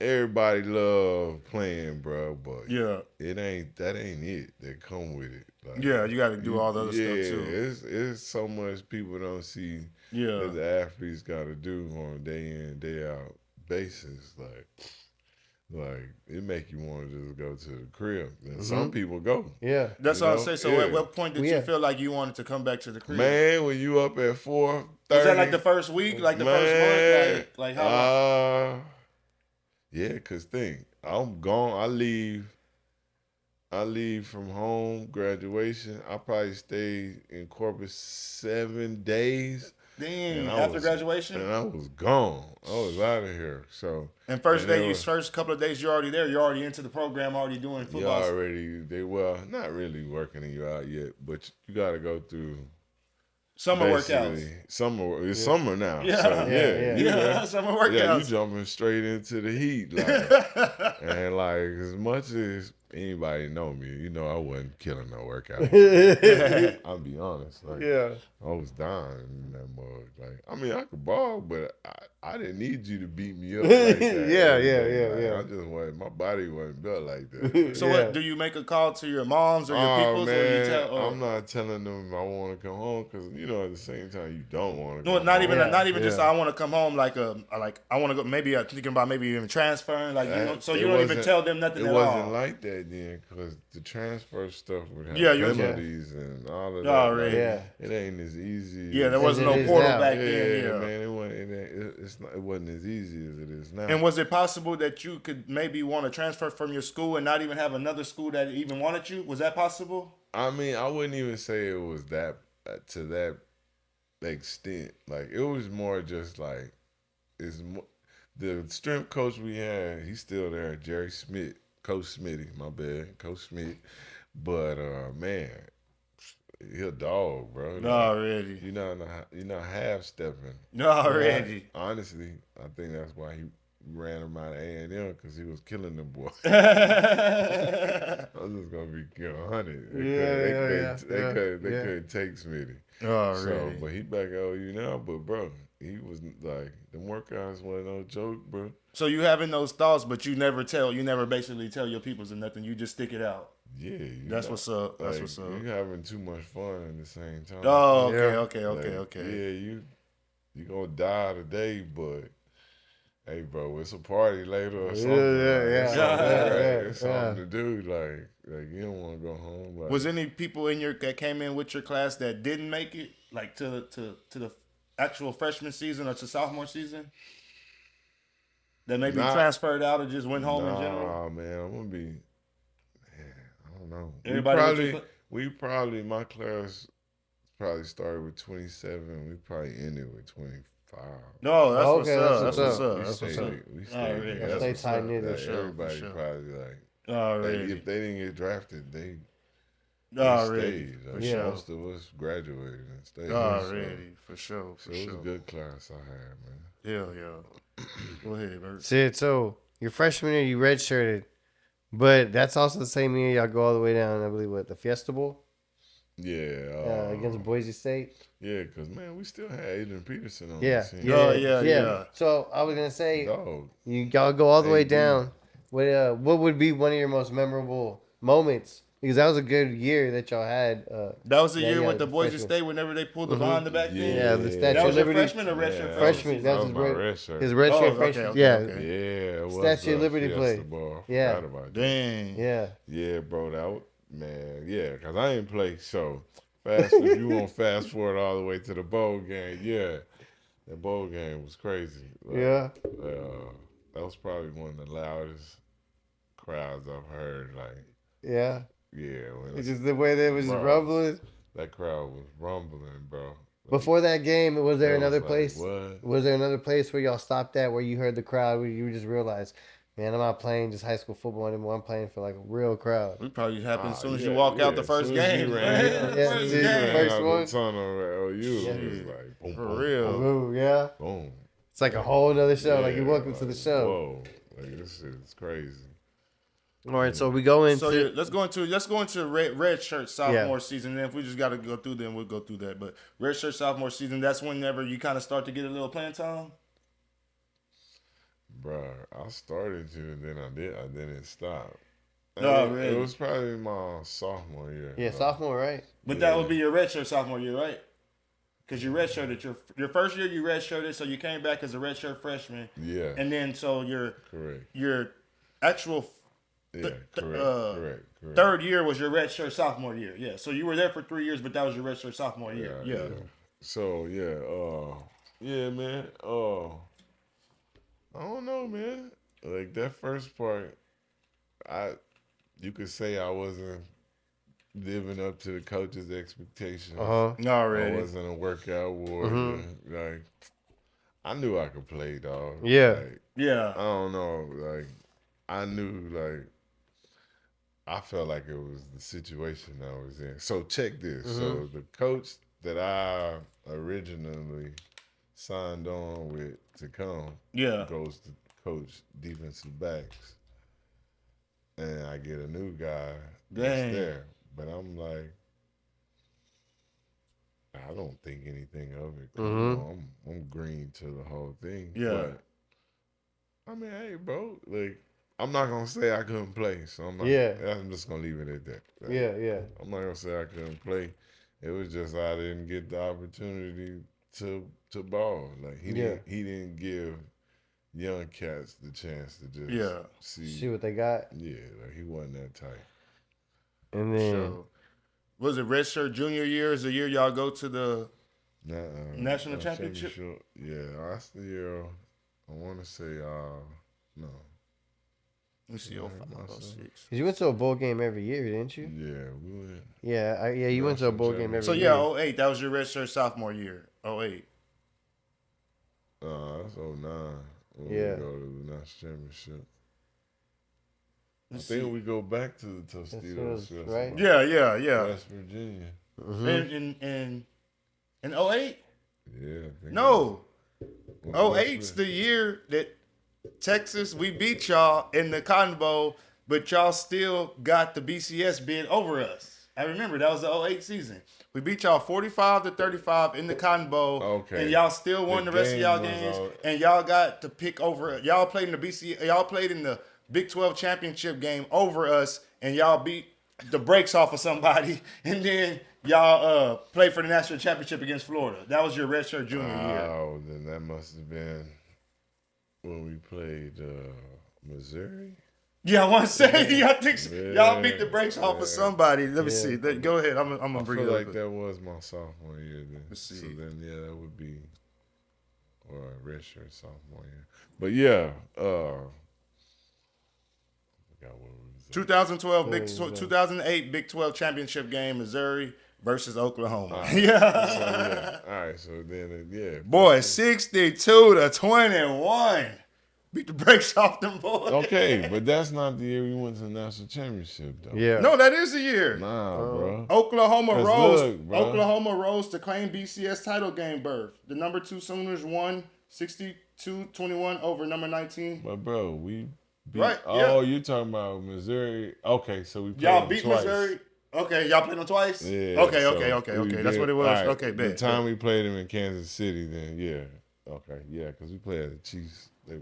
Everybody love playing, bro, but that ain't it that come with it. Like, you got to do all the other stuff too. It's so much people don't see that the athletes got to do on a day in, day out basis. Like it make you want to just go to the crib. And some people go. Yeah, that's what I say. So at what point did you feel like you wanted to come back to the crib? Man, when you up at 4:30. Was that like the first week, like the first month, like how long? Yeah, cause I'm gone. I leave from home, graduation. I probably stayed in Corpus 7 days. Damn, after graduation? And I was gone. I was out of here. So and first couple of days you're already there. You're already into the program, already doing football. Not really working you out yet, but you gotta go through summer workouts. It's summer now. Yeah. So, summer workouts. Yeah, you jumping straight into the heat. And like as much as anybody know me, I wasn't killing no workout. I'll be honest. I was dying in that mug. Like, I mean, I could ball, but I didn't need you to beat me up like that. Yeah. I just wasn't, my body wasn't built like that. So what, do you make a call to your moms or your peoples? Man, or you tell, I'm not telling them I want to come home because, at the same time, you don't want to come home. Not even just I want to come home like I want to go, maybe thinking about maybe even transferring. So you don't even tell them nothing at all. It wasn't like that then because the transfer stuff would have penalties and all of that. It ain't as easy. Yeah, there wasn't no portal back then. Yeah, man, it wasn't as easy as it is now. And was it possible that you could maybe want to transfer from your school and not even have another school that even wanted you? Was that possible? I mean, I wouldn't even say it was that to that extent. Like it was more just like the strength coach we had. He's still there, Jerry Smith, Coach Smitty. My bad, Coach Smith. But man. He a dog, bro. Already. You're not half stepping. Already. Honestly, I think that's why he ran him out of A&M because he was killing them boys. I was just gonna be 100. They couldn't take Smitty. So, but he back at OU now. But bro, he was like the workouts wasn't no joke, bro. So you having those thoughts, but you never basically tell your peoples or nothing. You just stick it out. Yeah, that's what's up. That's what's up. You're having too much fun at the same time. Oh, okay. Yeah, you gonna die today, but hey, bro, it's a party later or something. It's something to do. Like you don't want to go home. Like, was any people that came in with your class that didn't make it, like to the actual freshman season or to sophomore season? That maybe transferred out or just went home in general? Oh man, I'm gonna be. I don't know. My class probably started with 27. We probably ended with 25. No, that's what's up. We stayed. Stay tight knit. Everybody probably like. Already. If they didn't get drafted, they Already. Yeah. Most of us graduated and stayed. Already, for sure. So it was a good class I had, man. Hell yeah. Go ahead, Bert. Shit, so your freshman year, you redshirted, but that's also the same year y'all go all the way down, I believe, the Fiesta Bowl? Yeah. Against Boise State? Yeah, because, man, we still had Adrian Peterson on Yeah. the team. Yeah. So I was going to say, Dog. y'all go all the way AD. down. What would be one of your most memorable moments? Because that was a good year that y'all had. That was the year with the the Boise freshman. State whenever they pulled the behind the back thing. Yeah, the Statue That was of your Liberty. freshman or redshirt Freshman. That was my red shirt. his red shirt freshman. okay. Yeah, it was Statue of Liberty Fiesta play. Ball. Yeah. Forgot about that. Dang. Yeah. Yeah, bro, because I ain't play. So, if you want to fast forward all the way to the bowl game, that bowl game was crazy. Yeah. That was probably one of the loudest crowds I've heard. Yeah. When It's just the way they was rumbling. That crowd was rumbling, bro. Before that game, was there another like, place? what? Was there another place where y'all stopped at where you heard the crowd where you just realized, man, I'm not playing just high school football anymore. I'm playing for like a real crowd. We probably happened as soon as you walk out the first game. First one. Tunnel at OU. It was like, boom, For boom, real. Ooh, yeah. boom. It's like a whole nother show. Like you're welcome to the show. Whoa, this shit is crazy. All right, so we go into. So let's go into red shirt sophomore season. And if we just got to go through, then we'll go through that. But red shirt sophomore season, that's whenever you kind of start to get a little playing time. Bruh, I started to, and then I didn't stop. Oh, really? It was probably my sophomore year. Yeah, sophomore, right? But that would be your red shirt sophomore year, right? Because you redshirted your first year. You redshirted, so you came back as a redshirt freshman. Yeah. And then so Correct. Your actual Correct. third year was your redshirt sophomore year. Yeah. So you were there for 3 years, but that was your redshirt sophomore year. Yeah. So man. I don't know, man. Like that first part, you could say I wasn't living up to the coach's expectations. Already. I wasn't a workout warrior. Like I knew I could play, dog. Yeah. I don't know. Like I knew, I felt like it was the situation I was in. So check this. So the coach that I originally signed on with to come goes to coach defensive backs. And I get a new guy that's there. But I'm like, I don't think anything of it. I'm green to the whole thing. Yeah. But, I mean, hey, bro, I'm not going to say I couldn't play. So I'm just going to leave it at that. I'm not going to say I couldn't play. It was just I didn't get the opportunity to ball. He didn't give young cats the chance to just see what they got. Yeah, he wasn't that tight. And then was it redshirt junior year? Is the year y'all go to the national championship? Yeah, that's the year. I want to say no. Let me see. 05, 06. Cause you went to a bowl game every year, didn't you? Yeah, we went. Yeah, you went to a bowl game every year. So 08, that was your redshirt sophomore year. 08. That's 09. When we go to the national championship. I think we go back to the Tostitos, right? Yeah. West Virginia. In 08? Yeah. No. 08's the year that Texas, we beat y'all in the Cotton Bowl, but y'all still got the BCS bid over us. I remember that was the 08 season. We beat y'all 45-35 in the Cotton Bowl, and y'all still won the rest of y'all games, and y'all got to pick over. Y'all played in the y'all played in the Big 12 championship game over us, and y'all beat the brakes off of somebody, and then y'all played for the national championship against Florida. That was your redshirt junior year. Oh, then that must have been when we played Missouri. Yeah, I want to say y'all beat the brakes off of somebody. Let me see. Go ahead. I'm gonna bring it up. I feel like that was my sophomore year. Then. Let's see. So then, that would be redshirt sophomore year. But I forgot what it was. 2008 Big 12 championship game, Missouri versus Oklahoma. All right. So then, Boy, 62-21. beat the brakes off them boys. Okay, but that's not the year we went to the national championship, though. Yeah. No, that is the year. Nah, bro. Oklahoma 'Cause rose. look, bro. Oklahoma rose to claim BCS title game berth. The number 2 Sooners won 62-21 over number 19. But bro, we beat. Right, Oh, yeah. you talking about Missouri? Okay, so we played Y'all them beat twice. Missouri. Okay, y'all played them twice. Yeah. Okay. so That's what it was. Right, Okay, the bet. time we played them in Kansas City, then yeah. Okay, yeah, because we played the Chiefs. They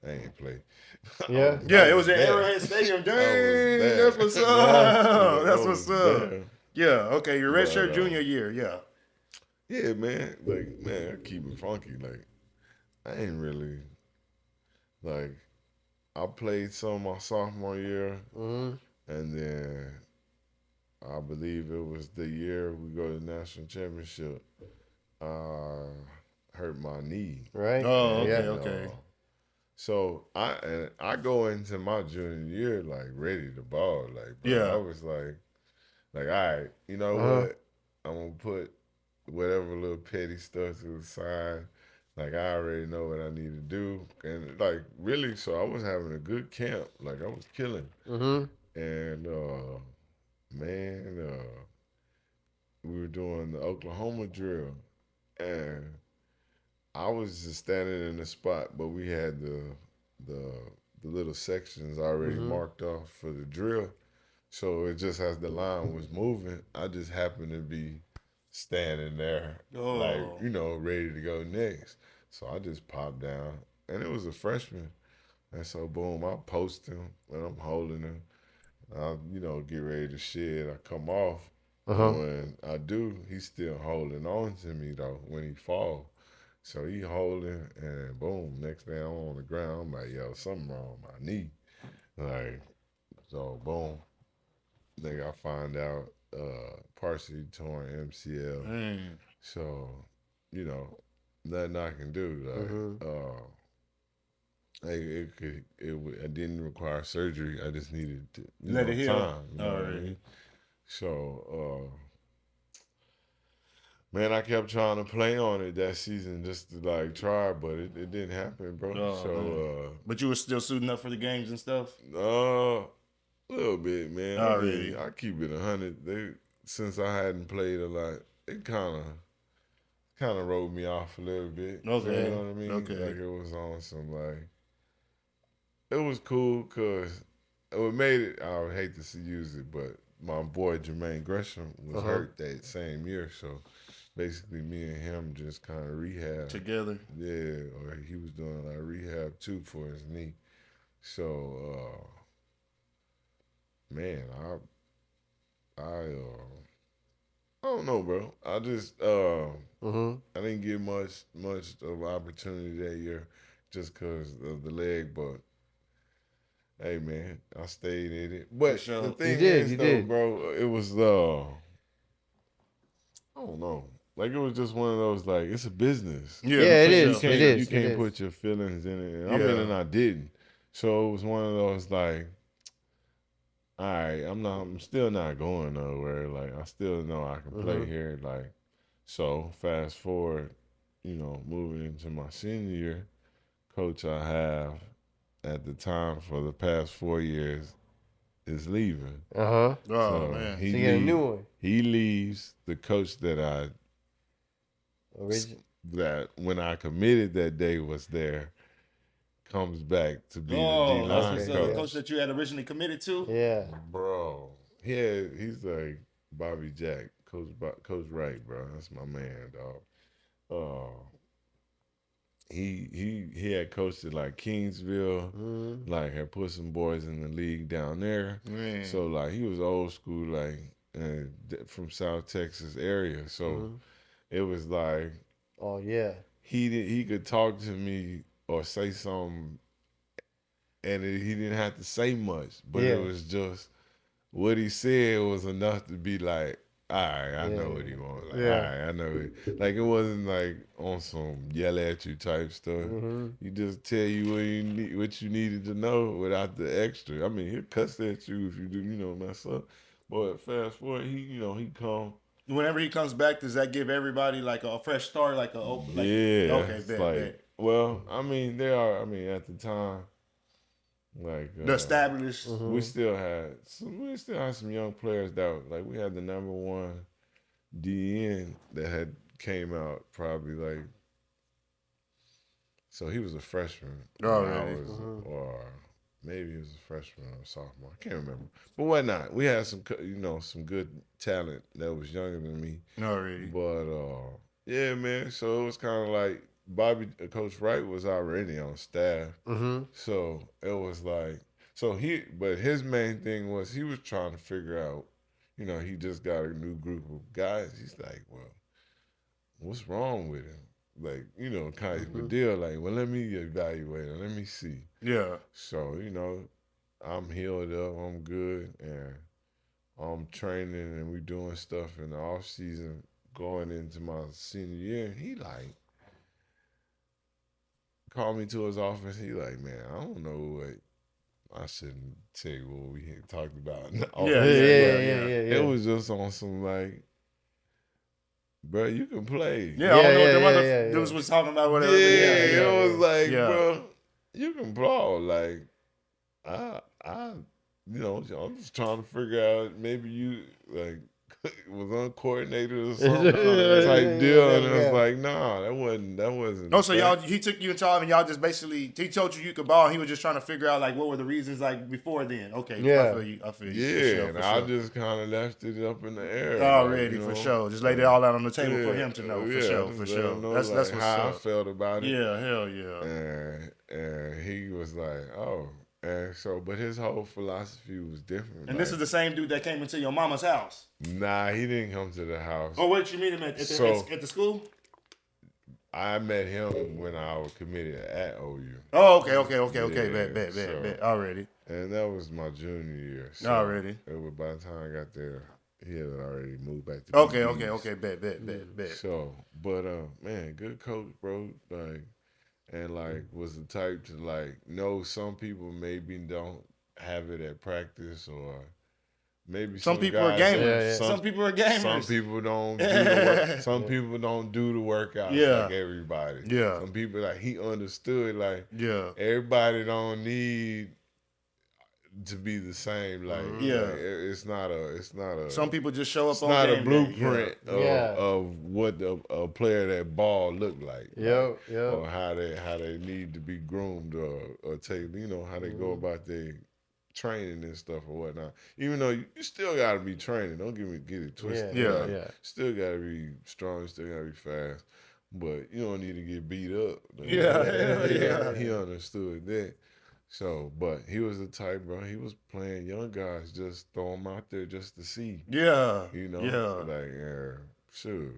ain't played. Yeah. Yeah, it was at Arrowhead Stadium. Dang, that's what's up. That's what's up. Yeah, okay, your redshirt junior year, yeah. Yeah, man. Like, man, I keep it funky. Like, I ain't really, like, I played some my sophomore year, and then I believe it was the year we go to the national championship. Hurt my knee. Right. Oh, okay, Yeah. okay. So I go into my junior year like ready to ball. Like, bro, Yeah. I was like, all right, you know what? I'm gonna put whatever little petty stuff to the side. Like, I already know what I need to do, and like really, so I was having a good camp. Like, I was killing, and man, we were doing the Oklahoma drill, and I was just standing in the spot, but we had the little sections already marked off for the drill. So it just as the line was moving, I just happened to be standing there, like, you know, ready to go next. So I just popped down, and it was a freshman. And so, boom, I post him, and I'm holding him. I, you know, get ready to shed. I come off. When I do, he's still holding on to me, though, when he falls. So he holding, and boom, next thing I'm on the ground, I'm like, yo, something wrong with my knee. Like, so boom. Nigga, I find out partially torn MCL. So, you know, nothing I can do. Like, it didn't require surgery. I just needed to, Let it heal. time. You know what I mean? So, man, I kept trying to play on it that season just to like try, but it didn't happen, bro. But you were still suiting up for the games and stuff? A little bit, man. Already. I keep it 100. Since I hadn't played a lot, it kind of rolled me off a little bit. Okay. You know what I mean? Okay. Like, it was on some like, it was cool because what made it. I would hate to use it, but my boy Jermaine Gresham was hurt that same year, so basically me and him just kind of rehab Together. Yeah, or he was doing like rehab too for his knee. So, man, I don't know, bro. I just I didn't get much of opportunity that year just because of the leg, but hey, man, I stayed in it. But the thing is, bro, it was I don't know. Like, it was just one of those, like, it's a business. Yeah, it is. You can't put your feelings in it. I mean, and I didn't. So it was one of those, like, all right, I'm still not going nowhere. Like, I still know I can play here. Like, so fast forward, you know, moving into my senior year, coach I have at the time for the past 4 years is leaving. Oh, So man. So you get a new one. He leaves. The coach that when I committed that day was there, comes back to be the D-line coach. The coach that you had originally committed to? Yeah. Bro. Yeah, he's like Bobby Jack, Coach Wright, bro. That's my man, dog. He had coached at like Kingsville, like had put some boys in the league down there. So like he was old school, like from South Texas area. So it was like, oh yeah, he could talk to me or say something, and he didn't have to say much, but it was just what he said was enough to be like, all right, I know what he wants. Like, all right, I know it. Like, it wasn't like on some yell at you type stuff. He just tell you what you needed to know without the extra. I mean, he'll cuss at you if you do, mess up. But fast forward, he come whenever he comes back, does that give everybody like a fresh start, like Yeah, okay, it's bet. Well, I mean, they are. I mean, at the time, like The established. we still had some young players that like we had the number one DN that had came out probably like. So he was a freshman. Already. Or maybe he was a freshman or a sophomore. I can't remember. But whatnot. We had some some good talent that was younger than me. Already. But yeah, man. So it was kind of like Coach Wright was already on staff. So it was like, but his main thing was he was trying to figure out, he just got a new group of guys. He's like, well, what's wrong with him? Like, kind of a deal. Like, well, let me evaluate him. Let me see. Yeah. So, I'm healed up. I'm good. And I'm training and we doing stuff in the off season going into my senior year. And he like called me to his office. He like, man, I don't know what I shouldn't tell you what we had talked about. Yeah. It was just on some like, bro, you can play. Yeah, I don't know what the other dudes was talking about. Whatever. Yeah, it was like, bro, you can ball. Like, I'm just trying to figure out maybe you like was uncoordinated or something type deal, and it was like, nah, that wasn't. Oh, so he took you in charge, and y'all just basically he told you could ball. And he was just trying to figure out like what were the reasons like before then. Okay, I feel you. Yeah, and I just kind of left it up in the air. Already, for sure. Just laid it all out on the table for him to know. For sure. That's what's how up. I felt about it. Yeah, hell yeah. And he was like, oh. And so, but his whole philosophy was different. And this is the same dude that came into your mama's house? Nah, he didn't come to the house. Oh, where'd you meet him at the school? I met him when I was committed at OU. Oh, okay. Bet. Already. And that was my junior year. So already. By the time I got there, he had already moved back to Okay. Bet. So, but man, good coach, bro. Like, and like was the type to like know some people maybe don't have it at practice or maybe some people are gamers. Some people are gamers. Some people don't do the work. Some people don't do the workouts like everybody. Yeah. Some people like he understood like everybody don't need to be the same. Like it's not a. Some people just show up. It's not a blueprint of what a player that ball look like. Or how they need to be groomed or take. How they go about their training and stuff or whatnot. Even though you still got to be training. Don't get it twisted. Still got to be strong. Still got to be fast. But you don't need to get beat up. He understood that. So, but he was the type, bro. He was playing young guys, just throw them out there just to see. Yeah. Like, sure.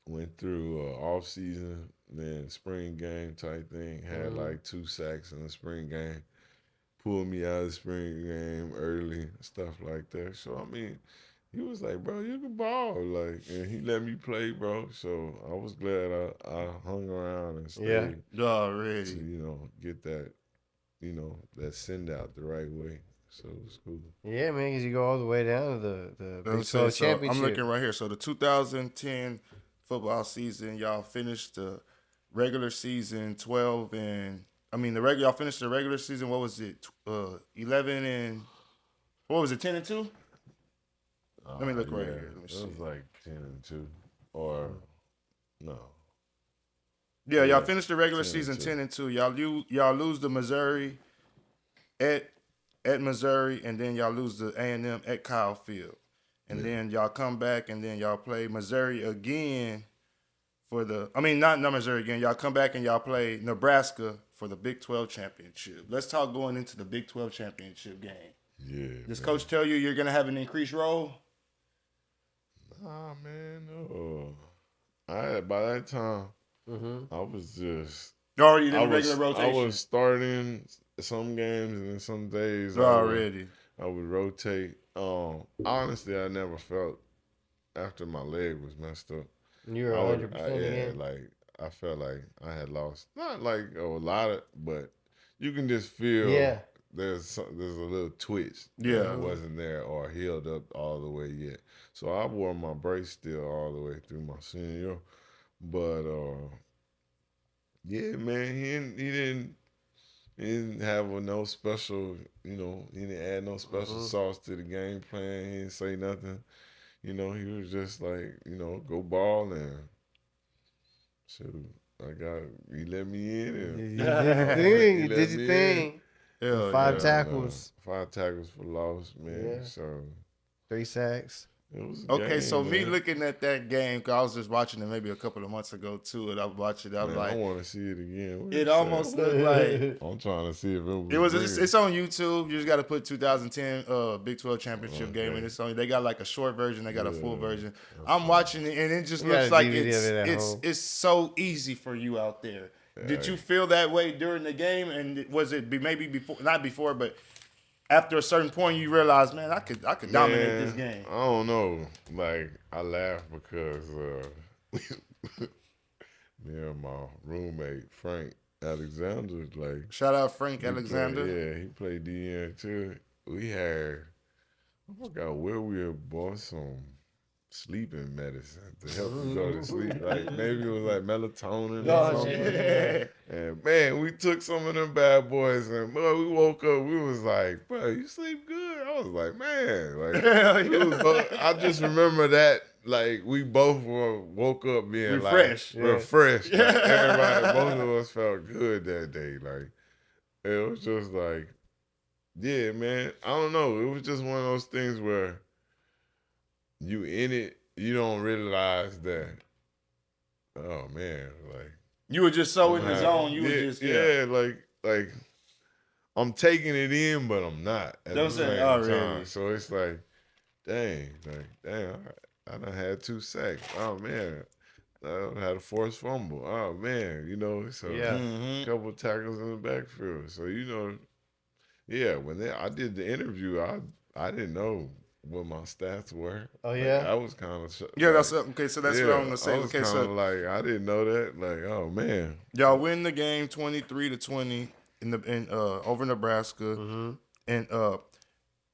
Went through off season, then spring game type thing. Had like 2 sacks in the spring game. Pulled me out of the spring game early, stuff like that. So I mean, he was like, bro, you can ball, like, and he let me play, bro. So I was glad I hung around and stayed. Already. To, get that, that send out the right way. So it was cool. Yeah, man, because you go all the way down to the Big 12 championship. I'm looking right here. So the 2010 football season, y'all finished the regular season 12 and y'all finished the regular season. What was it? 11 and what was it? 10 and 2. Let me look right here. Let me see. It was like 10 and 2, or no. Yeah, y'all finished the regular season 10 and 2. Y'all lose to Missouri at Missouri, and then y'all lose to A&M at Kyle Field, and then y'all come back and then y'all play Missouri again for not Missouri again. Y'all come back and y'all play Nebraska for the Big 12 championship. Let's talk going into the Big 12 championship game. Yeah. Does Coach tell you you're gonna have an increased role? Nah, man, no. By that time, I was just already in regular rotation. I was starting some games and some days already. I would rotate. Honestly, I never felt after my leg was messed up. You were 100% again? Like I felt like I had lost, not like a lot of, but you can just feel there's a little twitch. Yeah. That wasn't there or healed up all the way yet. So I wore my brace still all the way through my senior year. But yeah, man, he didn't have no special, he didn't add no special sauce to the game plan. He didn't say nothing. He was just like, go ball and shoot. He let me in. And, You did your thing. You did your thing. Hell, 5 tackles. 5 tackles for loss, man. Yeah. So 3 sacks. it was a okay, game, so man. me looking at that game, cause I was just watching it maybe a couple of months ago too, and I watched it. I was Man, like, I want to see it again. it almost looked like I'm trying to see if it's on YouTube. You just got to put 2010 Big 12 championship game, and it's on. They got like a short version, they got a full version. I'm watching it, and it just looks like it's so easy for you out there. Did you feel that way during the game, and was it maybe before, not before, but after a certain point you realize, man, I could dominate this game? I don't know. Like, I laugh because me and my roommate Frank Alexander, like, shout out Frank Alexander. He played DN too. We had, I forgot where we had bought some sleeping medicine to help you go to sleep. Like, maybe it was like melatonin or something. Yeah. And man, we took some of them bad boys, and boy, we woke up. We was like, "Bro, you sleep good?" I was like, "Man, like, I just remember that. Like, we both woke up being refreshed. Refreshed. Like, everybody, both of us felt good that day. Like, it was just like, yeah, man. I don't know. It was just one of those things where you in it, you don't realize that. Oh man, like. You were just so in the zone. You were just like I'm taking it in, but I'm not at the same time. So it's like, damn, I done had 2 sacks. Oh man, I done had a forced fumble. Oh man, so a couple of tackles in the backfield. So when I did the interview, I didn't know what my stats were. Oh yeah, I was kind of that's okay. So that's what I'm gonna say. I was kind of like, I didn't know that. Like, oh man, y'all win the game 23-20 over Nebraska. And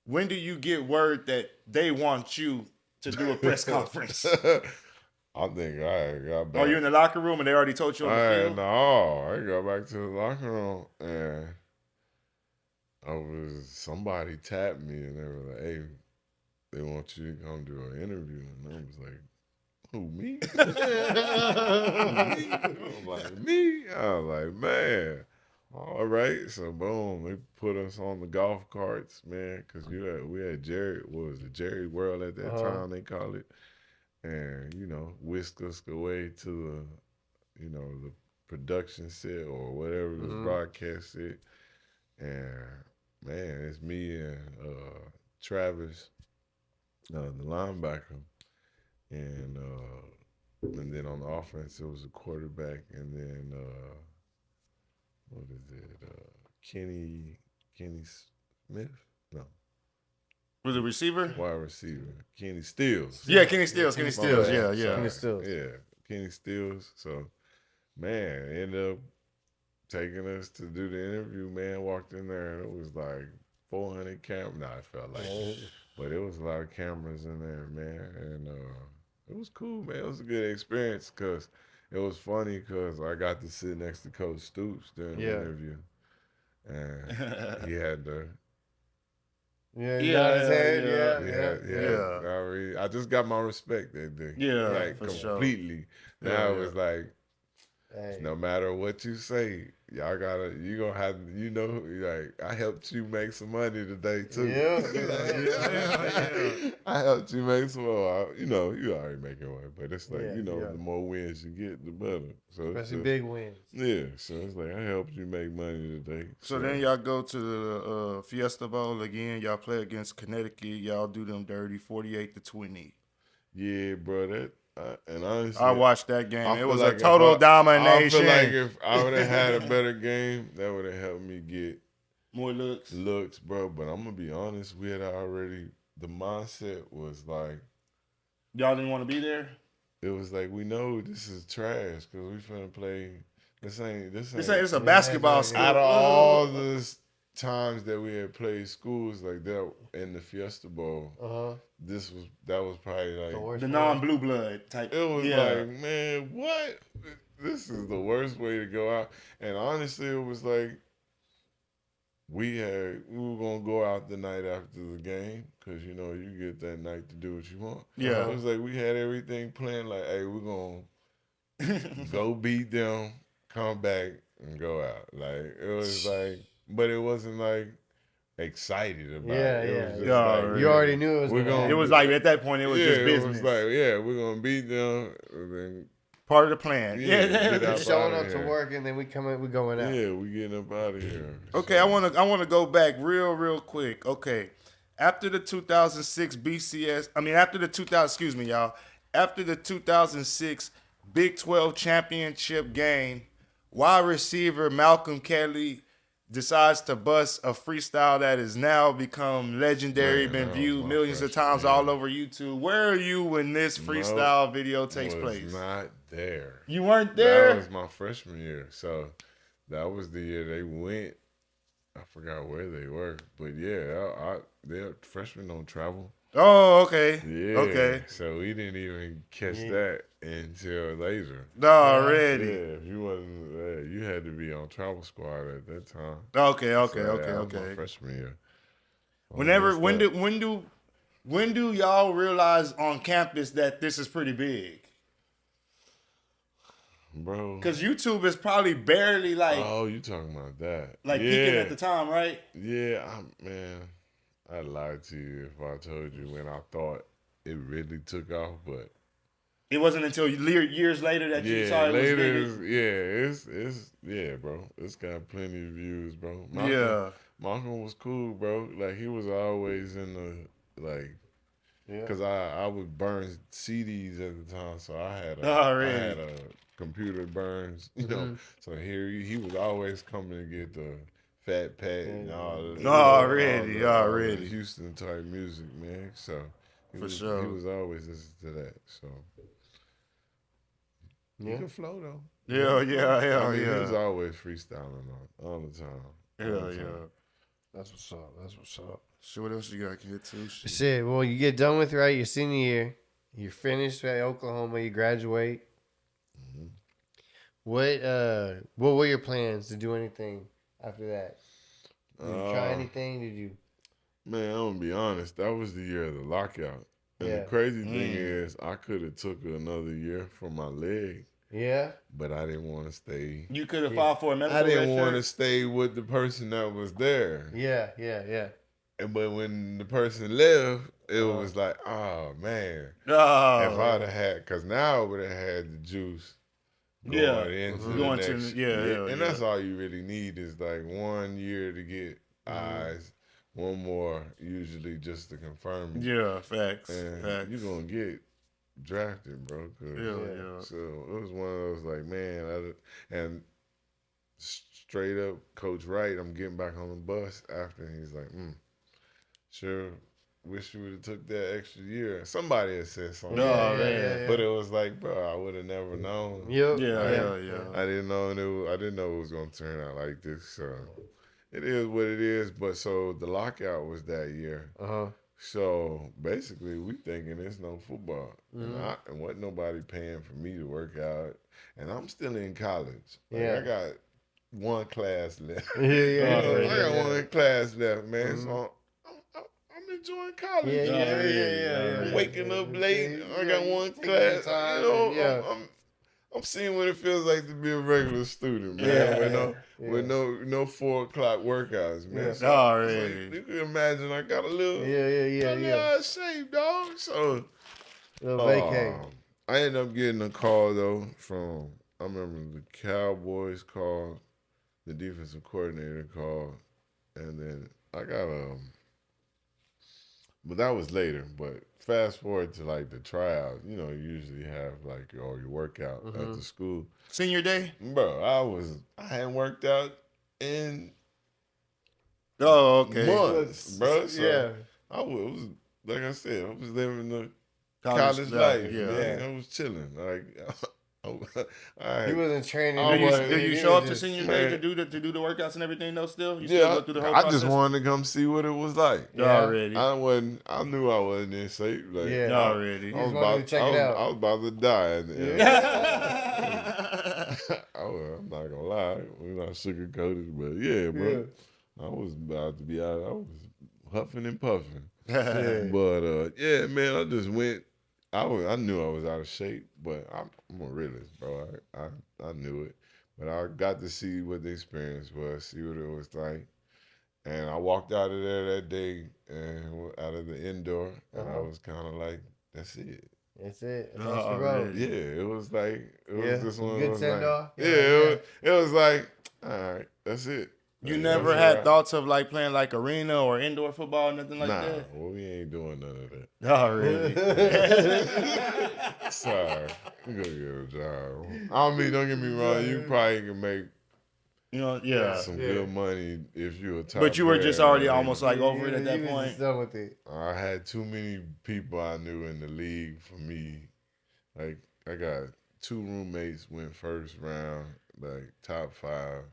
when do you get word that they want you to do a press conference? I think I got back. Oh, you in the locker room and they already told you on the field? No, I got back to the locker room and somebody tapped me and they were like, "Hey, they want you to come do an interview." And I was like, "Who, me?" I was like, "Me?" I was like, "Man, all right." So boom, they put us on the golf carts, man, because we had Jerry World at that time, they call it. And, whisked us away to the production set or whatever the broadcast set. And man, it's me and Travis, the linebacker, and then on the offense it was a quarterback, and then what is it? Kenny Smith? No. Was it receiver? Wide receiver. Kenny Stills. Yeah, Kenny Stills. Yeah. Kenny Stills. Yeah, Kenny Stills. So, man, ended up taking us to do the interview, man. Walked in there, and it was like 400 cameras. Nah, it felt like but it was a lot of cameras in there, man. And it was cool, man. It was a good experience because it was funny because I got to sit next to Coach Stoops during the interview. And he had the... I just got my respect that day. Yeah, like completely. Sure. Now it was like, no matter what you say, you gonna have, like, I helped you make some money today too. I helped you make some more. You already making money, but it's like, the more wins you get, the better. So especially big wins. Yeah, so it's like, I helped you make money today. So then y'all go to the Fiesta Bowl again. Y'all play against Connecticut. Y'all do them dirty, 48-20. Yeah, bro. And honestly, I watched that game. It was like a total domination. I feel like if I would have had a better game, that would have helped me get more looks, bro. But I'm gonna be honest, we had already, the mindset was like, y'all didn't want to be there. It was like, we know this is trash because we finna play. This ain't. It's a basketball school. Out of all the times that we had played schools like that in the Fiesta Bowl, that was probably like the non-blue blood type. it was like, man, what? This is the worst way to go out. And honestly, it was like we were gonna go out the night after the game because you know you get that night to do what you want. Yeah, it was like we had everything planned. Like, hey, we're gonna go beat them, come back, and go out. Like it was like, but it wasn't like excited about it. It was just like, you already knew it was going to happen. It was like at that point it was just business. It was like, we're gonna beat them. And then, part of the plan. Just showing up to work and then we going out. Yeah, we getting up out of here. Okay, so. I wanna go back real quick. Okay. After the 2006 after the 2006 Big 12 championship game, wide receiver Malcolm Kelly decides to bust a freestyle that has now become legendary, been viewed millions of times all over YouTube. Where are you when this freestyle video takes place? Not there. You weren't there? That was my freshman year. So that was the year they went. I forgot where they were. But yeah, their freshmen don't travel. Oh, okay. Yeah. Okay. So we didn't even catch that until later. Already. Yeah, if you wasn't there, you had to be on travel squad at that time. Okay. That was my freshman year. When do y'all realize on campus that this is pretty big? Bro. Because YouTube is probably barely like. Oh, you talking about that? Like peaking at the time, right? Yeah, man. I'd lie to you if I told you when I thought it really took off, but it wasn't until years later that you saw it was big. Bro. It's got plenty of views, bro. Malcolm was cool, bro. Like he was always in the because I would burn CDs at the time, so I had a computer burns, you know. So here he was always coming to get the Fat Pat and all that. Already. Houston type music, man. So he was always listening to that. So he can flow though. Yeah. He was always freestyling all the time. Yeah. That's what's up. So what else you got to get to? Shit. Well, you get done with your senior year. You're finished at Oklahoma. You graduate. Mm-hmm. What were your plans to do anything after that? Did you try anything? Did you? Man, I'm gonna be honest. That was the year of the lockout. And the crazy thing is, I could have took another year for my leg. Yeah. But I didn't want to stay. You could have filed for a medical. I didn't want to stay with the person that was there. Yeah. But when the person left, it was like, oh man. If I'd have had, because now I would have had the juice. Going into the next year. And that's all you really need is like 1 year to get eyes, one more usually just to confirm it. Yeah, facts. And you're going to get drafted, bro. So it was one of those like, man, and straight up, Coach Wright, I'm getting back on the bus after, and he's like, sure. Wish you would have took that extra year. Somebody had said something. But it was like, bro, I would have never known. Yeah. I didn't know it was gonna turn out like this. So it is what it is. But so the lockout was that year. So basically, we thinking it's no football, and wasn't nobody paying for me to work out, and I'm still in college. I got one class left. I got one class left, man. So I'm enjoying college. Waking up late. I got one class. I'm seeing what it feels like to be a regular student, man. With no 4 o'clock workouts, man. So you can imagine I got a little out of shape, dog. So I ended up getting a call though from I remember the Cowboys called, the defensive coordinator called, and then I got but that was later. But fast forward to like the tryout, you usually have like your workout at the school. Senior day? Bro, I hadn't worked out in months, bro. So I was like I said, I was living the college life. Man. I was chilling. Like He wasn't training. Do you show up to senior day to do the workouts and everything though? Still, you still go through the whole process? I just wanted to come see what it was like. Already, I knew I wasn't in shape. Like, already. I was about to check it out. I was about to die. I'm not gonna lie, we're not sugarcoated, but bro, I was about to be out. I was huffing and puffing. But man, I just went. I knew I was out of shape, but I'm a realist, bro. I knew it, but I got to see what the experience was, see what it was like, and I walked out of there that day and out of the indoor, and I was kind of like, that's it. That's it. That's the road. Yeah, it was like this one. Good send off. It was like, all right, that's it. You never had thoughts of like playing like arena or indoor football, nothing like that? Nah, well, we ain't doing none of that. Already. Sorry, you gonna get a job. I mean, don't get me wrong. You probably can make, some good money if you a top. But you were just already almost like over it at that point. Done with it. I had too many people I knew in the league for me. Like, I got 2 roommates went first round, like top 5.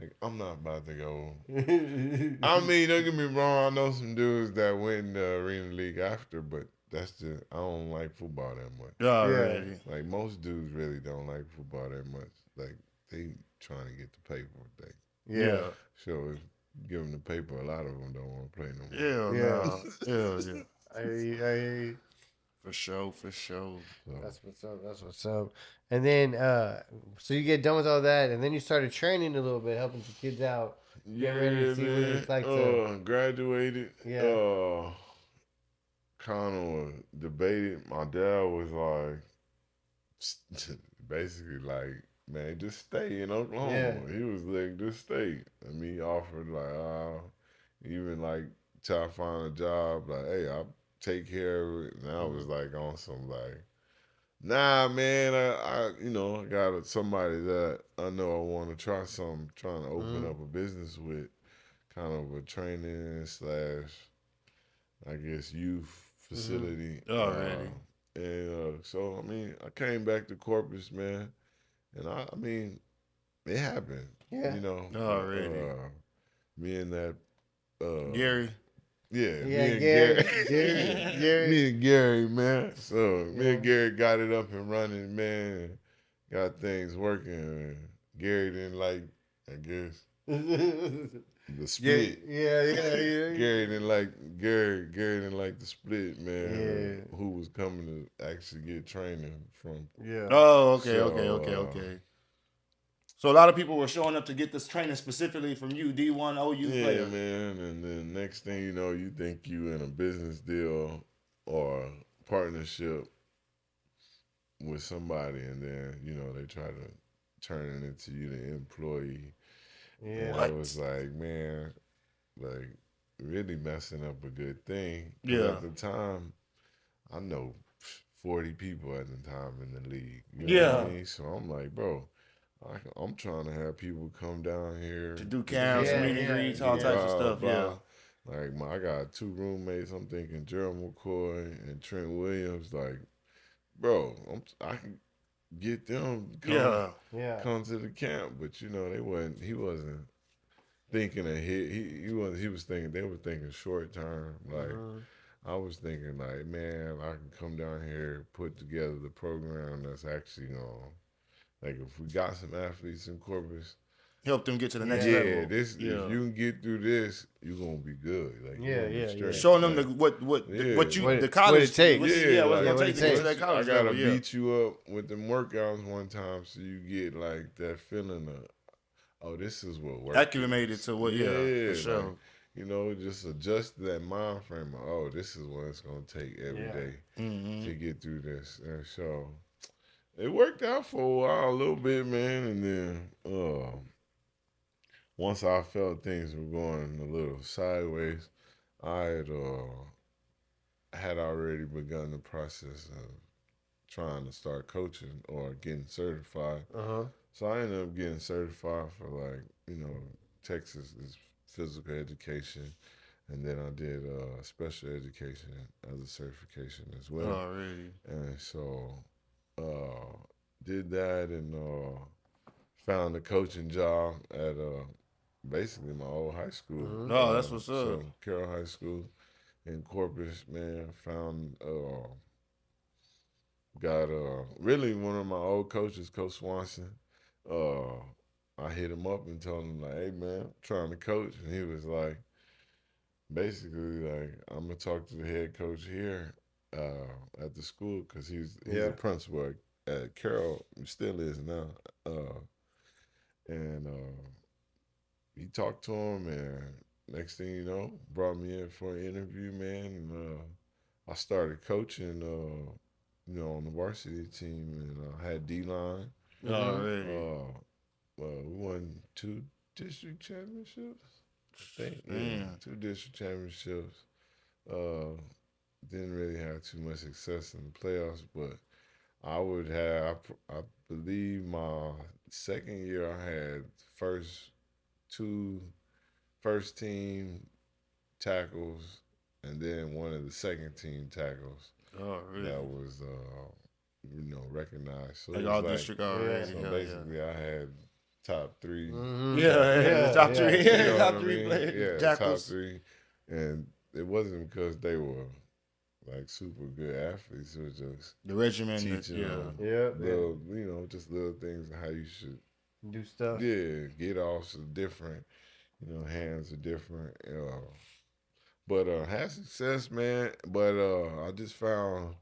Like, I'm not about to go. I mean, don't get me wrong. I know some dudes that went in the Arena League after, but that's just, I don't like football that much. Already. Like, most dudes really don't like football that much. Like, they trying to get the paper thing. Yeah. So, give them the paper. A lot of them don't want to play no more. Yeah. I hear you. For sure. So, That's what's up. And then, so you get done with all that, and then you started training a little bit, helping some kids out. Get ready to see what it's like to graduated. Kind of debated. My dad was like, basically like, man, just stay in Oklahoma. Yeah. He was like, just stay. And me offered like, even like try to find a job. Like, hey, I'll take care of it. And I was like on some like, nah, man, I got somebody that I know I want to try something, trying to open up a business with, kind of a training / I guess youth facility. Already. And so, I mean, I came back to Corpus, man, and I mean, it happened. Yeah. Already. Me and that Gary. Yeah, Gary. Me and Gary, man. So me and Gary got it up and running, man. Got things working. Gary didn't like, I guess, the split. Gary didn't like the split, man. Yeah. Who was coming to actually get training from? Yeah. Oh, okay. So a lot of people were showing up to get this training specifically from you, D1 OU player. Yeah, man. And then next thing you know, you think you in a business deal or partnership with somebody, and then they try to turn it into you the employee. Yeah. And I was like, man, like really messing up a good thing. Yeah. At the time, I know 40 people at the time in the league. You know what I mean? So I'm like, bro, I'm trying to have people come down here to do camps, meet and greets, all types of stuff. Yeah. Like I got 2 roommates. I'm thinking Gerald McCoy and Trent Williams. Like, bro, I can get them come to the camp, but they wasn't. He wasn't thinking ahead. He was thinking. They were thinking short term. Like I was thinking, like, man, I can come down here, put together the program that's actually gonna. Like, if we got some athletes in Corpus, help them get to the next level. If you can get through this, you're gonna be good. Like, showing them the college what it takes. What's it gonna take to get to that college I gotta level. beat you up with them workouts one time, so you get like that feeling of, oh, this is what works. Acclimated to what? Yeah, for sure. Like, just adjust that mind frame of, oh, this is what it's gonna take every day to get through this, and so. It worked out for a while, a little bit, man, and then once I felt things were going a little sideways, I had already begun the process of trying to start coaching or getting certified. So I ended up getting certified for Texas is physical education, and then I did special education as a certification as well. Already. And so. did that and found a coaching job at basically my old high school. No, that's what's up. So Carroll High School in Corpus, man. Found got really one of my old coaches, Coach Swanson. Uh, I hit him up and told him like, "Hey man, I'm trying to coach," and he was like, basically like, "I'm gonna talk to the head coach here at the school because he's a principal at Carroll, he still is now." And he talked to him, and next thing you know, brought me in for an interview, man. And I started coaching, on the varsity team, and I had D-line. Already. We won 2 district championships, I think. Yeah, 2 district championships. Didn't really have too much success in the playoffs, but I believe my second year I had two first team tackles and then one of the second team tackles. Oh, really? That was recognized. So like it all was district already. So basically I had top 3. Top 3. Top 3 players. Yeah, Jackals. top 3. And it wasn't because they were like super good athletes. It was just the regimen, teaching them, just little things how you should do stuff. Yeah, get offs are different. Hands are different. But had success, man. But I just found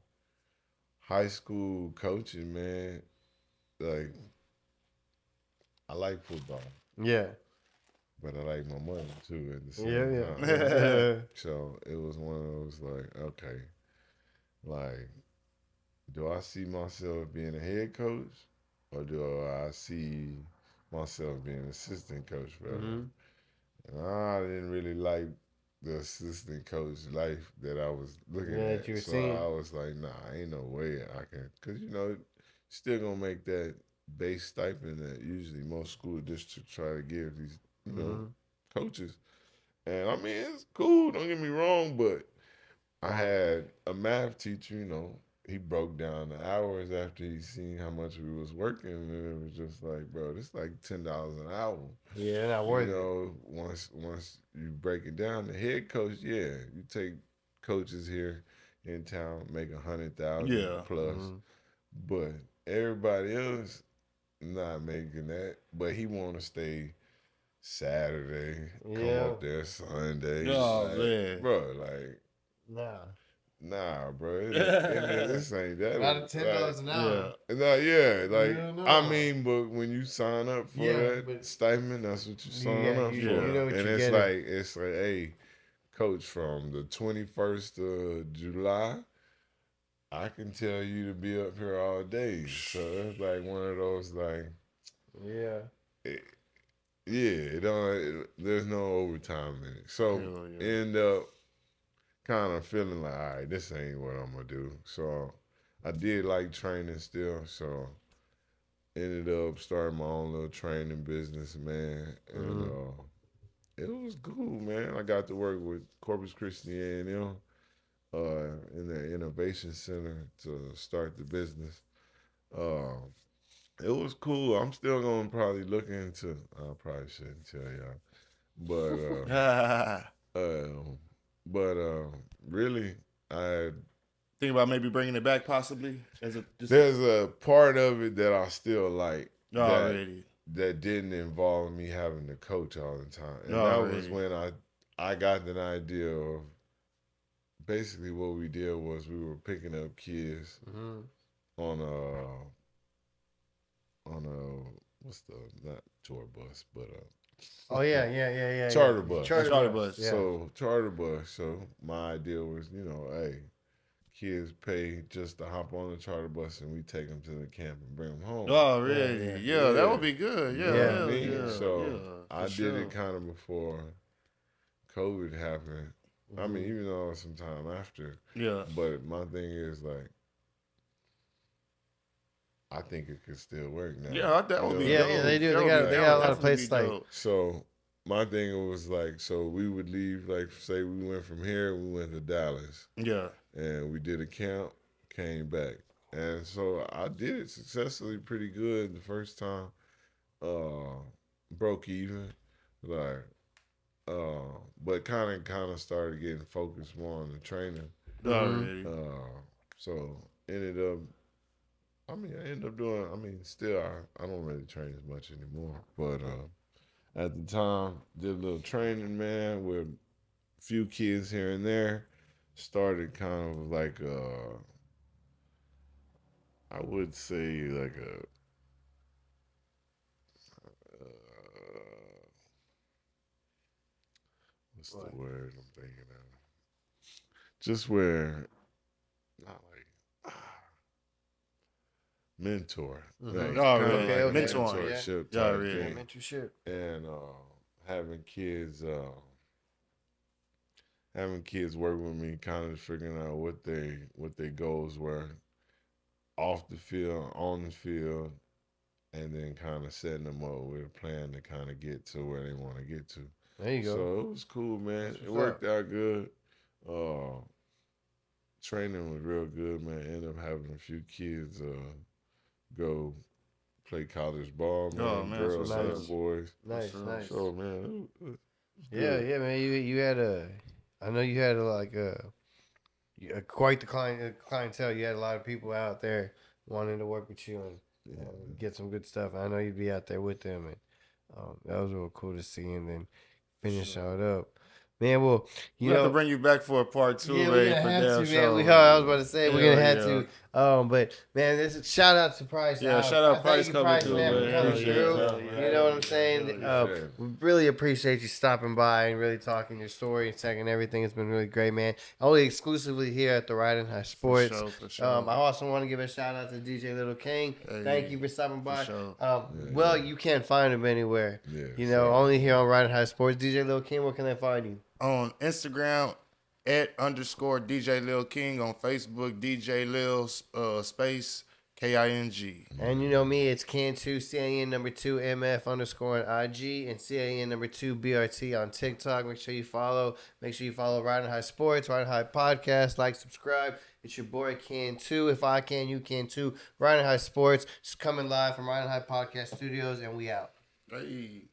high school coaching, man. Like I like football. Yeah. But I like my money too at the same time. So it was one of those like, okay, like, do I see myself being a head coach, or do I see myself being an assistant coach forever? And I didn't really like the assistant coach life that I was looking at. That you were so seeing. I was like, nah, ain't no way I can, because still gonna make that base stipend that usually most school districts try to give these coaches. And I mean, it's cool, don't get me wrong, but I had a math teacher, he broke down the hours after he seen how much we was working, and it was just like, bro, this is like $10 an hour. Yeah, not worth it. Once you break it down, the head coach, you take coaches here in town make 100,000 plus, but everybody else not making that. But he want to stay Saturday, come up there Sunday. Man, bro, like. Nah, bro. This ain't that. About $10 an hour. I mean, but when you sign up for that stipend, that's what you sign up for. You know what and it's like, hey, coach, from the 21st of July, I can tell you to be up here all day. So it's like one of those like, there's no overtime in it. So end up kind of feeling like, all right, this ain't what I'm gonna do. So I did like training still, so ended up starting my own little training business, man. And it was cool, man. I got to work with Corpus Christi A&M in their innovation center to start the business. It was cool. I'm still gonna probably look into. I probably shouldn't tell y'all, but really, I think about maybe bringing it back possibly. There's a part of it that I still like already that didn't involve me having to coach all the time, and that was when I got an idea of basically what we did was we were picking up kids on a what's the not tour bus but charter bus. Charter bus. Yeah. So charter bus. So my idea was, hey, kids pay just to hop on the charter bus and we take them to the camp and bring them home. Oh, really? Yeah, that would be good. I did it kind of before COVID happened. I mean, even though sometime after. Yeah. But my thing is like, I think it could still work now. Yeah, that would be dope. Yeah, they do. They got a lot of places like. So my thing was like, so we would leave, like, say we went from here, we went to Dallas. Yeah. And we did a camp, came back. And so I did it successfully pretty good the first time. Broke even. Like, but kind of started getting focused more on the training. Already. So ended up. I ended up doing. Still, I don't really train as much anymore. But at the time, did a little training, man, with a few kids here and there. Started kind of like I would say like a. What's the word I'm thinking of? Just where, not like mentor, like Okay. mentorship type thing, mentorship, and having kids, work with me, kind of figuring out what their goals were off the field, on the field, and then kind of setting them up with a plan to kind of get to where they want to get to. There you go. So it was cool, man. It worked out good. Training was real good, man. Ended up having a few kids go play college ball, man. Girls and boys. Nice. So, man, it was yeah, man. You had I know you had quite the clientele. You had a lot of people out there wanting to work with you and get some good stuff. I know you'd be out there with them, and that was real cool to see. And then finish out up. Man, well, we have to bring you back for a part 2, yeah, man. I was about to say we're gonna have to. But man, this is shout out to Pryce. Yeah, shout out Pryce coming through, man. For coming through. You know what I'm saying? We really appreciate you stopping by and really talking your story and checking everything. It's been really great, man. Only exclusively here at the Ridin High Sports. For sure. I also want to give a shout out to DJ Little King. Thank you for stopping by. Sure. You can't find him anywhere. Only here on Ridin High Sports. DJ Little King, where can they find you? On Instagram @_DJ Lil King, on Facebook DJ Lil space KING. And you know me, it's Can2 CAN2 MF _ on IG and CAN2 BRT on TikTok. Make sure you follow. Make sure you follow Ridin High Sports, Ridin High Podcast. Like, subscribe. It's your boy Can2. If I can, you can too. Ridin High Sports. Just coming live from Ridin High Podcast Studios, and we out. Hey.